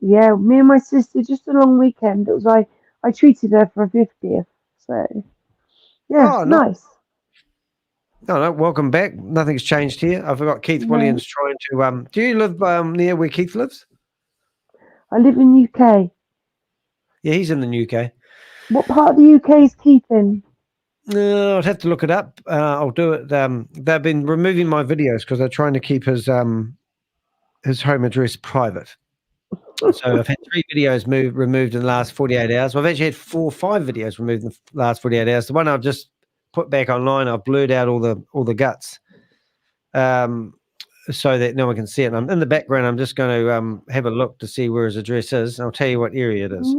Yeah. Me and my sister, just a long weekend. It was I treated her for a 50th. So yeah, nice. No, welcome back. Nothing's changed here. I forgot Keith Williams trying to. Do you live near where Keith lives? I live in UK. Yeah, he's in the UK. What part of the UK is Keith in? No, I'd have to look it up. I'll do it. They've been removing my videos because they're trying to keep his home address private. So I've had 3 videos removed in the last 48 hours. I've actually had 4 or 5 videos removed in the last 48 hours. The one I've just put back online, I've blurred out all the guts, so that no one can see it. And I'm in the background. I'm just going to have a look to see where his address is. And I'll tell you what area it is.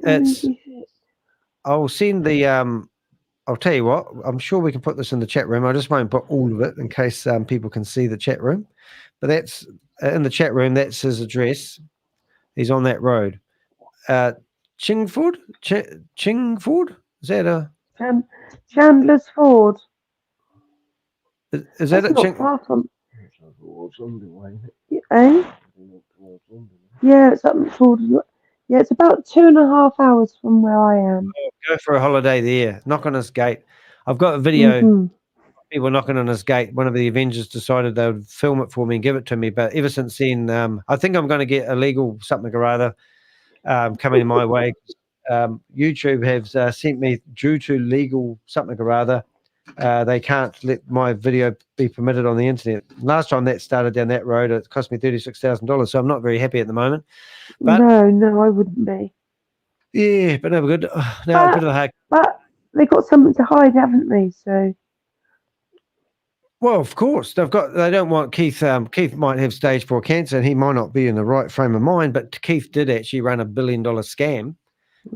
It's. I'll send the. I'll tell you what. I'm sure we can put this in the chat room. I just won't put all of it in case people can see the chat room. But that's in the chat room. That's his address. He's on that road. Chingford. Chingford. Is that a? Chandler's Ford. Is that That's it? not far from. Eh? Yeah, it's up towards. Yeah, it's about 2.5 hours from where I am. Go for a holiday there. Knock on his gate. I've got a video. People knocking on his gate. One of the Avengers decided they would film it for me and give it to me. But ever since then, I think I'm going to get illegal something or other coming my way. YouTube has sent me, due to legal something or other, they can't let my video be permitted on the internet. Last time that started down that road, it cost me $36,000. So I'm not very happy at the moment. But no, I wouldn't be. Yeah, but no, we're good. Now, a bit of a hack. But they got something to hide, haven't they? So. Well, of course they don't want Keith. Keith might have stage 4 cancer, and he might not be in the right frame of mind. But Keith did actually run $1 billion scam,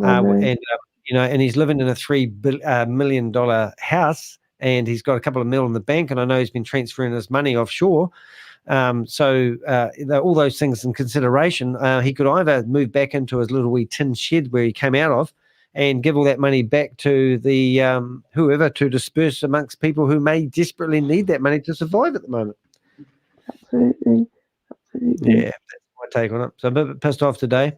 and he's living in a $3 million house, and he's got a couple of mil in the bank, and I know he's been transferring his money offshore. So all those things in consideration, he could either move back into his little wee tin shed where he came out of and give all that money back to the whoever to disperse amongst people who may desperately need that money to survive at the moment. Absolutely. Yeah, that's my take on it. So I'm a bit pissed off today.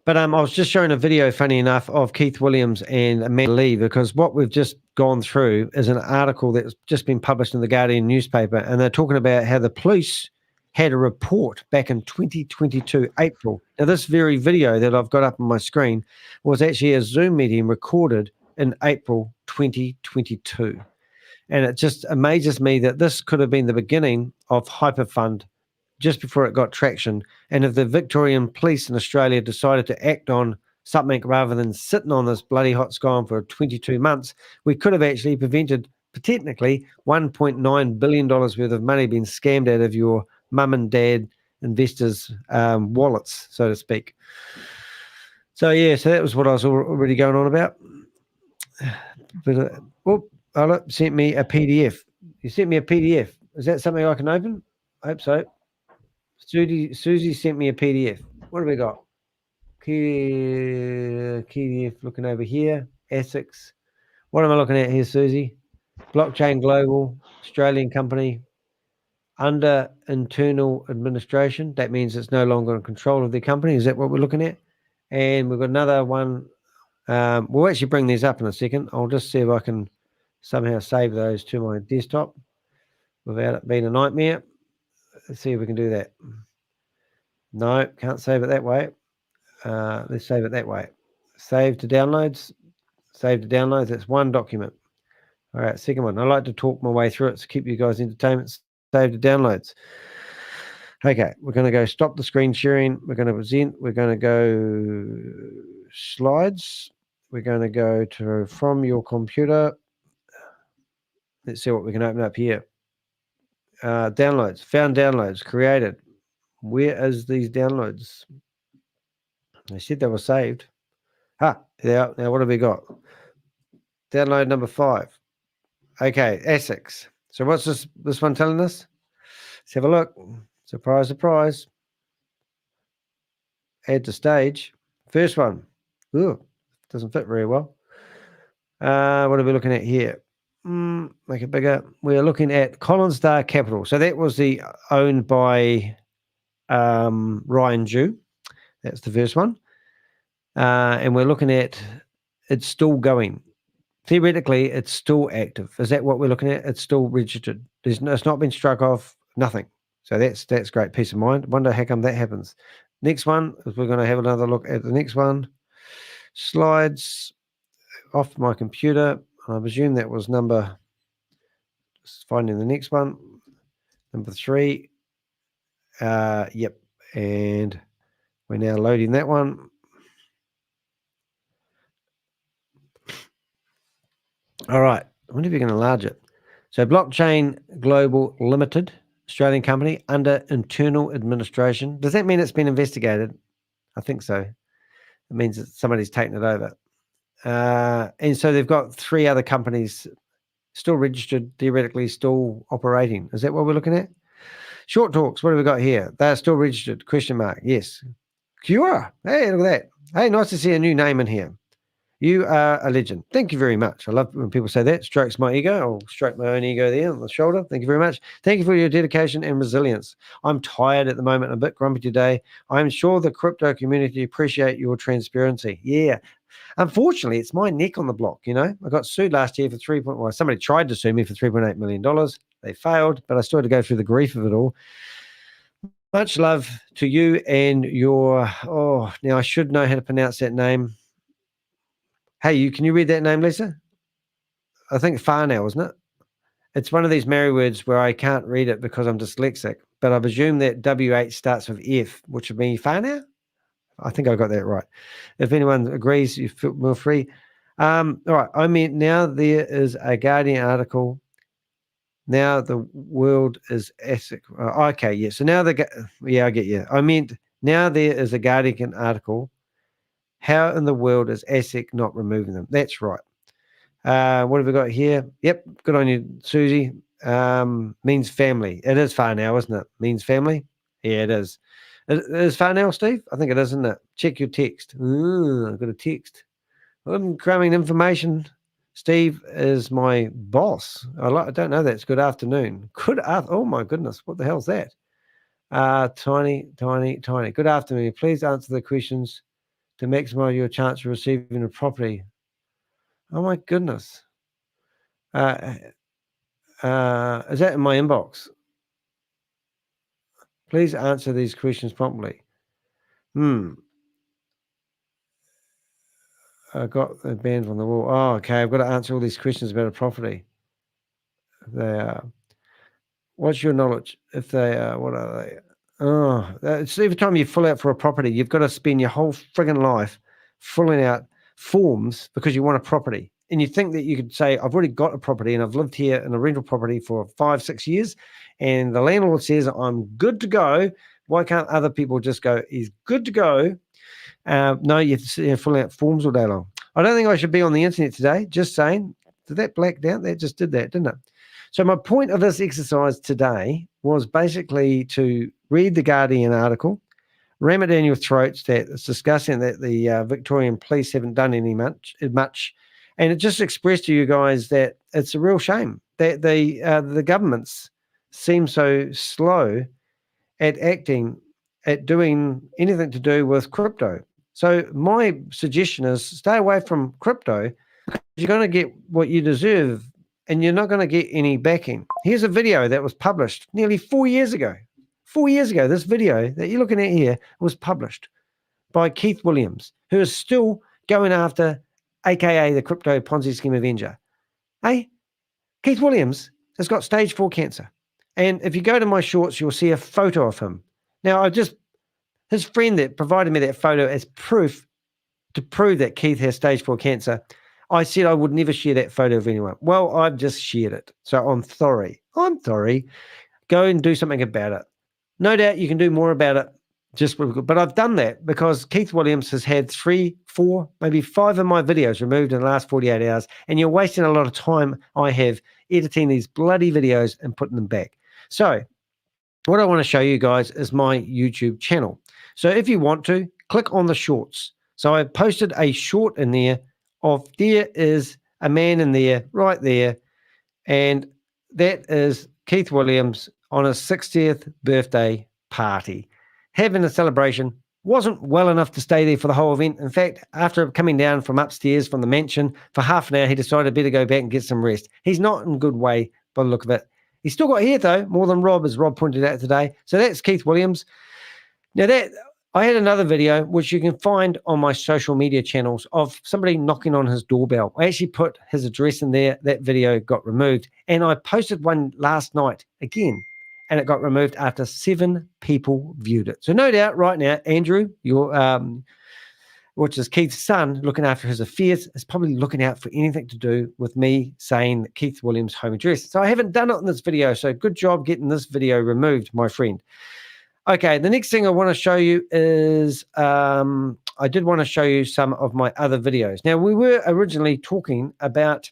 But I was just showing a video, funny enough, of Keith Williams and Amanda Lee, because what we've just gone through is an article that's just been published in the Guardian newspaper, and they're talking about how the police had a report back in 2022, April. Now, this very video that I've got up on my screen was actually a Zoom meeting recorded in April 2022. And it just amazes me that this could have been the beginning of Hyperfund just before it got traction. And if the Victorian police in Australia decided to act on something rather than sitting on this bloody hot scone for 22 months, we could have actually prevented, technically, $1.9 billion worth of money being scammed out of your mum and dad investors' wallets, so to speak. So, yeah, so that was what I was already going on about. But, Ola sent me a PDF. You sent me a PDF. Is that something I can open? I hope so. Susie sent me a PDF. What have we got? PDF looking over here. ASICs. What am I looking at here, Susie? Blockchain Global, Australian company, under internal administration. That means it's no longer in control of the company. Is that what we're looking at? And we've got another one. We'll actually bring these up in a second. I'll just see if I can somehow save those to my desktop without it being a nightmare. Let's see if we can do that. No, can't save it that way. Let's save it that way. Save to downloads. Save to downloads. That's one document. All right, second one. I like to talk my way through it to keep you guys entertainment. Save to downloads. Okay, we're going to go stop the screen sharing. We're going to present. We're going to go slides. We're going to go to from your computer. Let's see what we can open up here. Downloads. Found downloads. Created. Where is these downloads? They said they were saved. There. Now what have we got? Download number 5. Okay, ASICs. So what's this one telling us? Let's have a look. Surprise, surprise. Add to stage. First one. Ooh, doesn't fit very well. What are we looking at here? Make it bigger. We're looking at Collins Star Capital. So that was the owned by Ryan Jew. That's the first one. And we're looking at it's still going. Theoretically, it's still active. Is that what we're looking at? It's still registered. It's not been struck off, nothing. So that's great peace of mind. Wonder how come that happens. Next one is we're going to have another look at the next one. Slides off my computer. I presume that was just finding the next one. Number 3. Yep. And we're now loading that one. All right. I wonder if you can enlarge it. So Blockchain Global Limited, Australian company, under internal administration. Does that mean it's been investigated? I think so. It means that somebody's taken it over. And so they've got 3 other companies still registered, theoretically still operating. Is that what we're looking at? Short talks. What have we got here? They're still registered. Question mark. Yes. Cure. Hey, look at that. Hey, nice to see a new name in here. You are a legend. Thank you very much. I love when people say that. Strokes my ego. I'll stroke my own ego there on the shoulder. Thank you very much. Thank you for your dedication and resilience. I'm tired at the moment, a bit grumpy today. I'm sure the crypto community appreciate your transparency. Yeah. Unfortunately, it's my neck on the block, you know. I got sued last year for somebody tried to sue me for $3.8 million. They failed, but I still had to go through the grief of it all. Much love to you and your, now I should know how to pronounce that name. Hey, can you read that name, Lisa? I think Farnow, isn't it? It's one of these Mary words where I can't read it because I'm dyslexic, but I presume that WH starts with F, which would be Farnow. I think I got that right. If anyone agrees, you feel free. All right. I mean, now there is a Guardian article. Now the world is ASIC. Okay, yeah. So now I get you. I meant now there is a Guardian article. How in the world is ASIC not removing them? That's right. What have we got here? Yep, good on you, Susie. Means family. It is far now, isn't it? Means family? Yeah, it is. It is far now, Steve? I think it is, isn't it? Check your text. I've got a text. I'm cramming information. Steve is my boss. I don't know that. It's good afternoon. Oh, my goodness. What the hell's that? Tiny. Good afternoon. Please answer the questions to maximize your chance of receiving a property. Oh, my goodness. Is that in my inbox? Please answer these questions promptly. I got the band from the wall. Oh, okay. I've got to answer all these questions about a property. They are. What's your knowledge? If they are, what are they? Oh, it's every time you fill out for a property, you've got to spend your whole friggin' life filling out forms because you want a property. And you think that you could say, I've already got a property and I've lived here in a rental property for 5-6 years, and the landlord says I'm good to go. Why can't other people just go, he's good to go? No, you have to sit there filling out forms all day long. I don't think I should be on the internet today. Just saying. Did that black out? That just did that, didn't it? So my point of this exercise today was basically to read the Guardian article, ram it down your throats that it's discussing that the Victorian police haven't done much, and it just expressed to you guys that it's a real shame that the governments seem so slow at acting, at doing anything to do with crypto. So my suggestion is stay away from crypto. You're going to get what you deserve, and you're not going to get any backing. Here's a video that was published nearly 4 years ago. 4 years ago, this video that you're looking at here was published by Keith Williams, who is still going after, aka the Crypto Ponzi Scheme Avenger. Hey, Keith Williams has got stage 4 cancer. And if you go to my shorts, you'll see a photo of him. Now, his friend that provided me that photo as proof to prove that Keith has stage 4 cancer, I said I would never share that photo of anyone. Well, I've just shared it. So I'm sorry. Go and do something about it. No doubt you can do more about it. But I've done that because Keith Williams has had 3, 4, maybe 5 of my videos removed in the last 48 hours. And you're wasting a lot of time I have editing these bloody videos and putting them back. So what I want to show you guys is my YouTube channel. So if you want to, click on the shorts. So I posted a short in there of there is a man in there, right there. And that is Keith Williams on his 60th birthday party. Having a celebration, wasn't well enough to stay there for the whole event. In fact, after coming down from upstairs from the mansion for half an hour, he decided better go back and get some rest. He's not in good way by the look of it. He's still got hair though, more than Rob, as Rob pointed out today. So that's Keith Williams. Now I had another video which you can find on my social media channels of somebody knocking on his doorbell. I actually put his address in there. That video got removed. And I posted one last night again, and it got removed after 7 people viewed it. So no doubt right now, Andrew, which is Keith's son, looking after his affairs, is probably looking out for anything to do with me saying Keith Williams' home address. So I haven't done it in this video. So good job getting this video removed, my friend. Okay, the next thing I want to show you is I did want to show you some of my other videos. Now, we were originally talking about,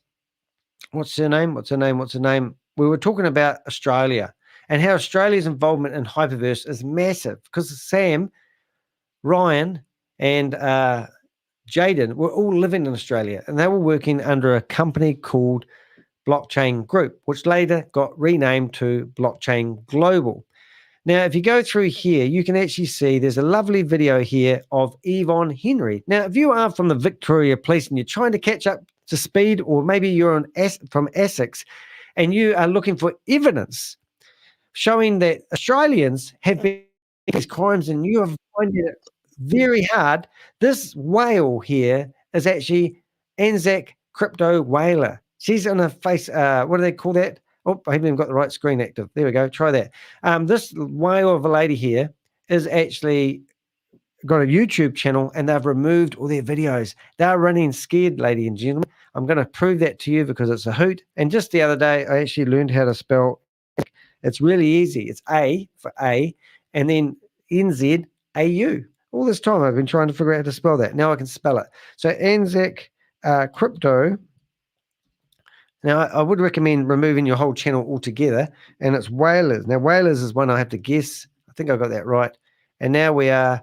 what's her name? We were talking about Australia and how Australia's involvement in HyperVerse is massive because Sam, Ryan, and Jaden were all living in Australia, and they were working under a company called Blockchain Group, which later got renamed to Blockchain Global. Now, if you go through here, you can actually see there's a lovely video here of Yvonne Henry. Now, if you are from the Victoria Police and you're trying to catch up to speed, or maybe you're from ASIC and you are looking for evidence showing that Australians have been these crimes and you are finding it very hard, this whale here is actually Anzac Crypto Whaler. She's on a face, what do they call that? Oh, I haven't even got the right screen active. There we go. Try that. This whale of a lady here is actually got a YouTube channel, and they've removed all their videos. They're running scared, ladies and gentlemen. I'm going to prove that to you because it's a hoot. And just the other day, I actually learned how to spell. It's really easy. It's A for A, and then NZAU. All this time, I've been trying to figure out how to spell that. Now I can spell it. So Anzac Crypto. Now, I would recommend removing your whole channel altogether, and it's Whalers. Now, Whalers is one I have to guess. I think I got that right. And now we are,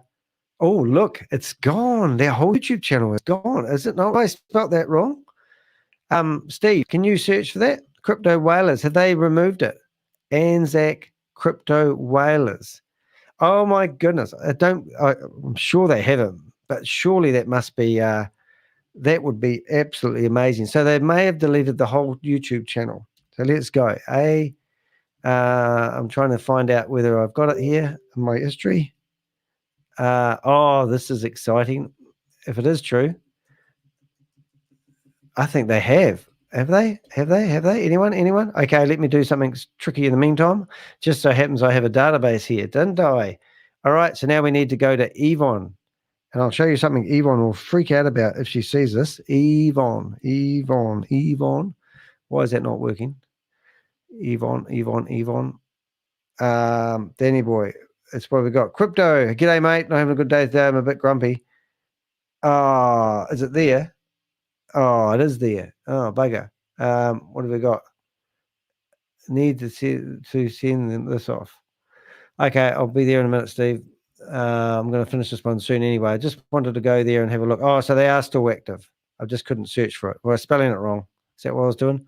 oh, look, it's gone. Their whole YouTube channel is gone. Is it not? I spelled that wrong. Steve, can you search for that? Crypto Whalers. Have they removed it? Anzac Crypto Whalers. Oh, my goodness. I'm sure they haven't, but surely that must be... that would be absolutely amazing. So they may have deleted the whole YouTube channel. So let's go. I'm trying to find out whether I've got it here in my history. Oh, this is exciting. If it is true, I think they have. Have they? Anyone? Okay, let me do something tricky in the meantime. Just so happens I have a database here, didn't I? All right, so now we need to go to Yvonne. And I'll show you something Yvonne will freak out about if she sees this. Yvonne. Why is that not working? Yvonne. Danny boy. That's what we got. Crypto. G'day, mate. Not having a good day today. I'm a bit grumpy. Is it there? Oh, it is there. Oh, bugger. What have we got? Need to send this off. Okay, I'll be there in a minute, Steve. I'm going to finish this one soon anyway. I just wanted to go there and have a look. Oh, so they are still active. I just couldn't search for it. Well, I was spelling it wrong. Is that what I was doing?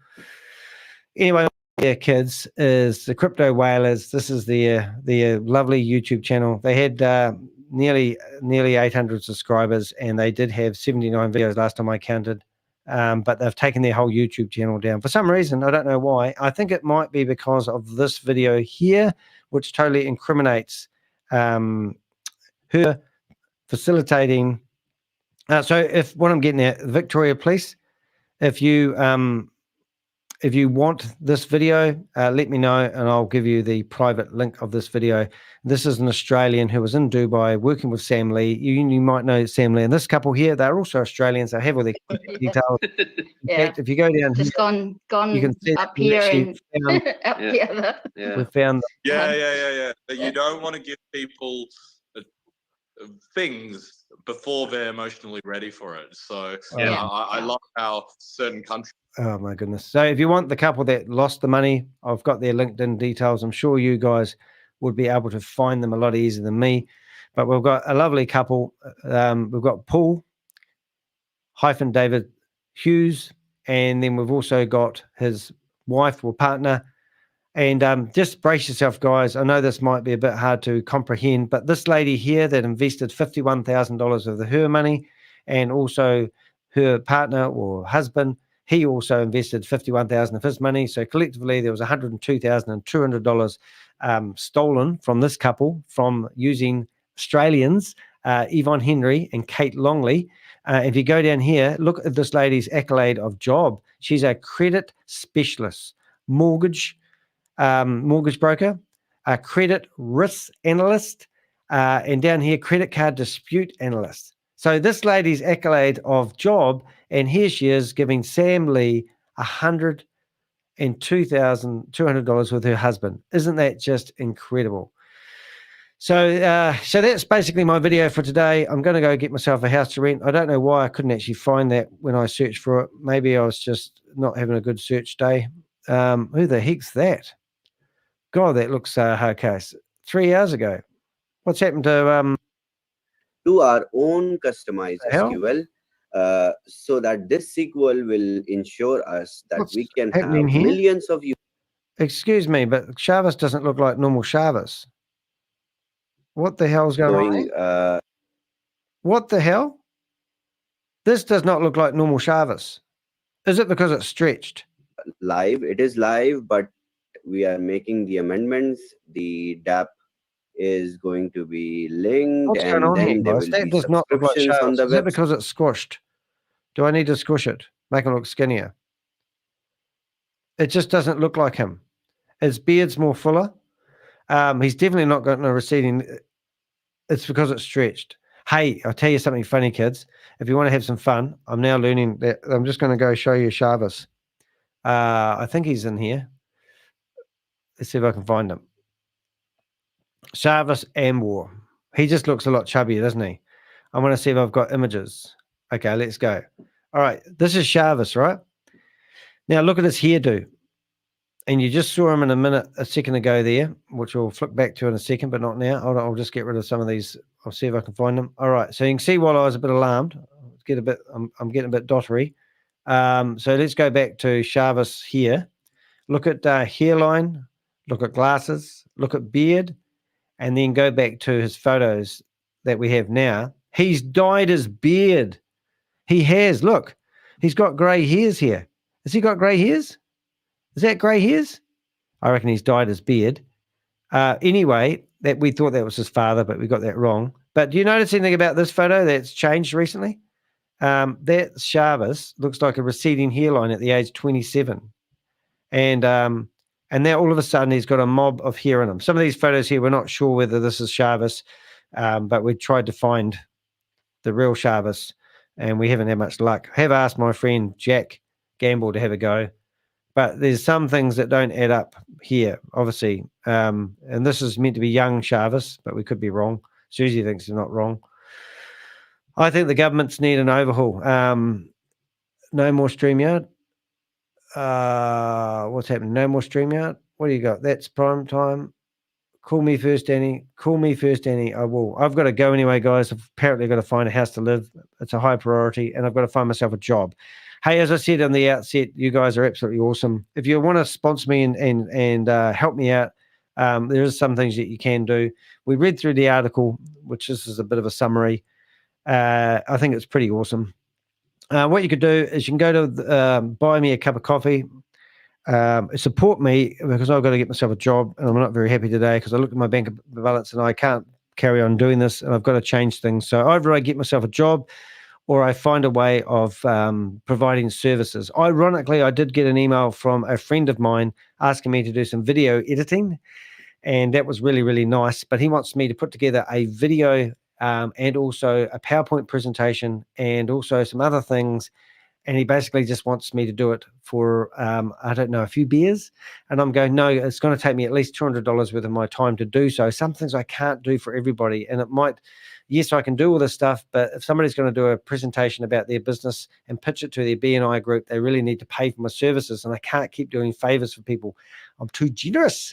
Anyway, yeah, kids, is the Crypto Whalers. This is their lovely YouTube channel. They had nearly 800 subscribers, and they did have 79 videos last time I counted. But they've taken their whole YouTube channel down. For some reason, I don't know why. I think it might be because of this video here, which totally incriminates her facilitating. So if what I'm getting at, Victoria Police, if you want this video, let me know and I'll give you the private link of this video. This is an Australian who was in Dubai working with Sam Lee. You might know Sam Lee. And this couple here, they're also Australians. They have all their details. In fact, if you go down just here, gone you can see up here and found, up here. we found. Yeah. But you don't want to give people things before they're emotionally ready for it. So I love how certain countries. Oh my goodness. So if you want the couple that lost the money, I've got their LinkedIn details. I'm sure you guys would be able to find them a lot easier than me. But we've got a lovely couple. We've got Paul - David Hughes, and then we've also got his wife or partner. And just brace yourself, guys. I know this might be a bit hard to comprehend, but this lady here that invested $51,000 of her money, and also her partner or husband, he also invested $51,000 of his money. So collectively, there was $102,200 stolen from this couple from using Australians, Yvonne Henry and Kate Longley. If you go down here, look at this lady's accolade of job. She's a credit specialist, mortgage broker, a credit risk analyst, and down here, credit card dispute analyst. So this lady's accolade of job, and here she is giving Sam Lee $102,200 with her husband. Isn't that just incredible? So that's basically my video for today. I'm going to go get myself a house to rent. I don't know why I couldn't actually find that when I searched for it. Maybe I was just not having a good search day. Who the heck's that? God, that looks okay. 3 hours ago. What's happened to our own customized SQL, so that this SQL will ensure us that we can have millions of users. Excuse me, but Shavis doesn't look like normal Shavis. What the hell's going on? What the hell? This does not look like normal Shavis. Is it because it's stretched? Live. It is live, but we are making the amendments. The DAP is going to be linked. What's going on here, guys? That does not look like Shavis. Is that because it's squished? Do I need to squish it? Make him look skinnier? It just doesn't look like him. His beard's more fuller. He's definitely not got no receding. It's because it's stretched. Hey, I'll tell you something funny, kids. If you want to have some fun, I'm now learning that. I'm just going to go show you Shavis. I think he's in here. Let's see if I can find him. Shavis Amwar. He just looks a lot chubbier, doesn't he? I want to see if I've got images. Okay, let's go. All right, this is Shavis, right? Now look at his hairdo. And you just saw him in a second ago there, which we'll flick back to in a second, but not now. I'll just get rid of some of these. I'll see if I can find them. All right, so you can see while I was a bit alarmed, I'm getting a bit dottery. So let's go back to Shavis here. Look at hairline, look at glasses, look at beard, and then go back to his photos that we have now. He's dyed his beard. He has, look, he's got grey hairs here. Has he got grey hairs? Is that grey hairs? I reckon he's dyed his beard. Anyway, that we thought that was his father, but we got that wrong. But do you notice anything about this photo that's changed recently? That Shavis looks like a receding hairline at the age 27. And now all of a sudden he's got a mob of hair in him. Some of these photos here, we're not sure whether this is Shavis, but we tried to find. Let's see if I can find him. Shavis Amwar. He's just looks a lot chubbier, doesn't he? I want to see if I've got images. Okay, let's go. All right, this is Shavis. He's got a mob of hair in him. Some of these photos here, we're not sure whether this is Shavis, but we tried to find the real Shavis, and we haven't had much luck. I have asked my friend Jack Gamble to have a go, but there's some things that don't add up here, obviously. And this is meant to be young Shavis, but we could be wrong. Susie thinks it's not wrong. I think the governments need an overhaul. No more StreamYard. What's happening? No more StreamYard. What do you got? That's prime time. Call me first, Danny. Call me first, Danny. I will. I've got to go anyway, guys. I've apparently got to find a house to live. It's a high priority, and I've got to find myself a job. Hey, as I said on the outset, you guys are absolutely awesome. If you want to sponsor me and help me out, there is some things that you can do. We read through the article, which this is a bit of a summary. I think it's pretty awesome. What you could do is you can go to buy me a cup of coffee. Support me because I've got to get myself a job, and I'm not very happy today because I looked at my bank balance and I can't carry on doing this, and I've got to change things. So either I get myself a job or I find a way of providing services. Ironically, I did get an email from a friend of mine asking me to do some video editing, and that was really, really nice. But he wants me to put together a video and also a PowerPoint presentation and also some other things. And he basically just wants me to do it for, I don't know, a few beers. And I'm going, no, it's going to take me at least $200 worth of my time to do so. Some things I can't do for everybody. And it might, yes, I can do all this stuff, but if somebody's going to do a presentation about their business and pitch it to their BNI group, they really need to pay for my services. And I can't keep doing favors for people. I'm too generous.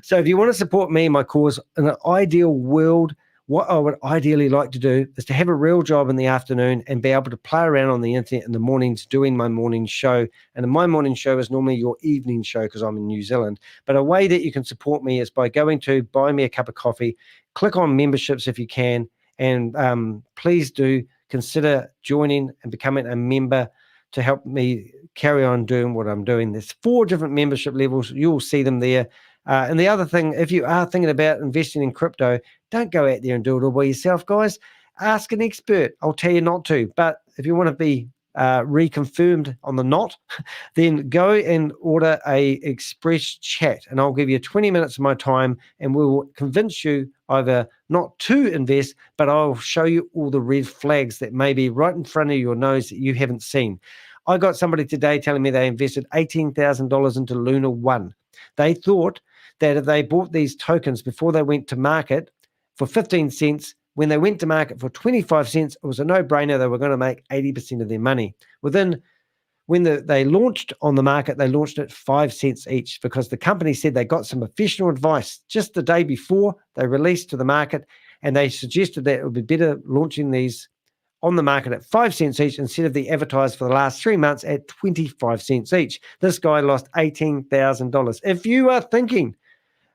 So if you want to support me in my cause, in an ideal world, what I would ideally like to do is to have a real job in the afternoon and be able to play around on the internet in the mornings doing my morning show. And my morning show is normally your evening show because I'm in New Zealand. But a way that you can support me is by going to buy me a cup of coffee, click on memberships if you can, and please do consider joining and becoming a member to help me carry on doing what I'm doing. There's 4 different membership levels. You'll see them there. And the other thing, if you are thinking about investing in crypto, don't go out there and do it all by yourself, guys. Ask an expert. I'll tell you not to. But if you want to be reconfirmed on the not, then go and order a express chat. And I'll give you 20 minutes of my time and we will convince you either not to invest, but I'll show you all the red flags that may be right in front of your nose that you haven't seen. I got somebody today telling me they invested $18,000 into Luna 1. They thought that if they bought these tokens before they went to market for 15 cents, when they went to market for 25 cents, it was a no-brainer. They were going to make 80% of their money. When they launched on the market, they launched at 5 cents each because the company said they got some professional advice just the day before they released to the market, and they suggested that it would be better launching these on the market at 5 cents each instead of the advertised for the last 3 months at 25 cents each. This guy lost $18,000. If you are thinking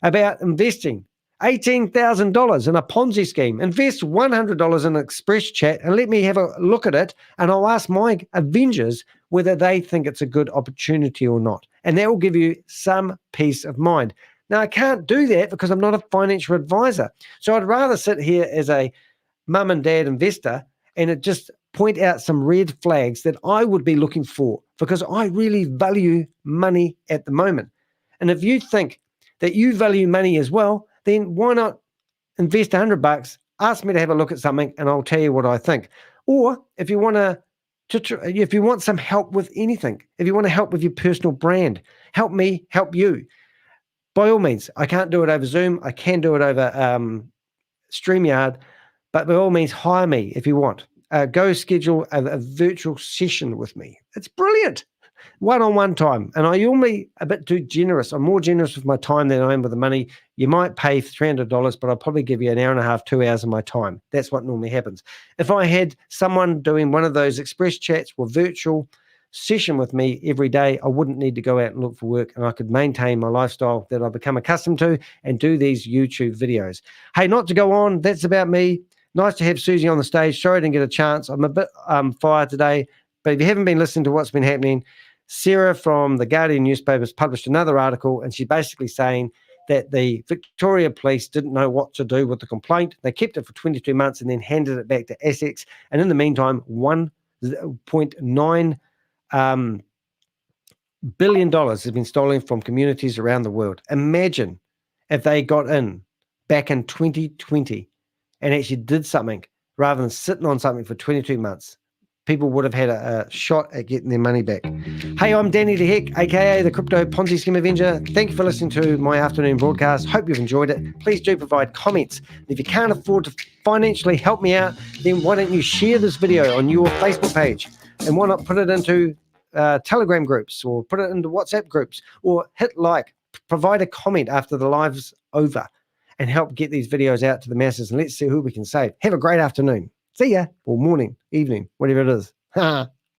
about investing $18,000 in a Ponzi scheme, invest $100 in Express Chat and let me have a look at it, and I'll ask my Avengers whether they think it's a good opportunity or not. And that will give you some peace of mind. Now, I can't do that because I'm not a financial advisor. So I'd rather sit here as a mum and dad investor and just point out some red flags that I would be looking for because I really value money at the moment. And if you think that you value money as well, then why not invest $100? Ask me to have a look at something, and I'll tell you what I think. Or if you want if you want some help with anything, if you want to help with your personal brand, help me help you. By all means, I can't do it over Zoom. I can do it over StreamYard, but by all means, hire me if you want. Go schedule a virtual session with me. It's brilliant. One-on-one time. And I'm normally a bit too generous. I'm more generous with my time than I am with the money. You might pay $300, but I'll probably give you an hour and a half, 2 hours of my time. That's what normally happens. If I had someone doing one of those express chats or virtual session with me every day, I wouldn't need to go out and look for work, and I could maintain my lifestyle that I've become accustomed to and do these YouTube videos. Hey, not to go on, that's about me. Nice to have Susie on the stage. Sorry I didn't get a chance. I'm a bit fired today, but if you haven't been listening to what's been happening, Sarah from the Guardian newspaper has published another article, and she's basically saying that the Victoria police didn't know what to do with the complaint. They kept it for 22 months and then handed it back to ASIC. And in the meantime, $1.9 billion has been stolen from communities around the world. Imagine if they got in back in 2020 and actually did something rather than sitting on something for 22 months. People would have had a shot at getting their money back. Hey, I'm Danny de Hek, aka the Crypto Ponzi Scheme Avenger. Thank you for listening to my afternoon broadcast. Hope you've enjoyed it. Please do provide comments. And if you can't afford to financially help me out, then why don't you share this video on your Facebook page? And why not put it into Telegram groups, or put it into WhatsApp groups, or hit like, provide a comment after the live's over, and help get these videos out to the masses, and let's see who we can save. Have a great afternoon. See ya, or morning, evening, whatever it is.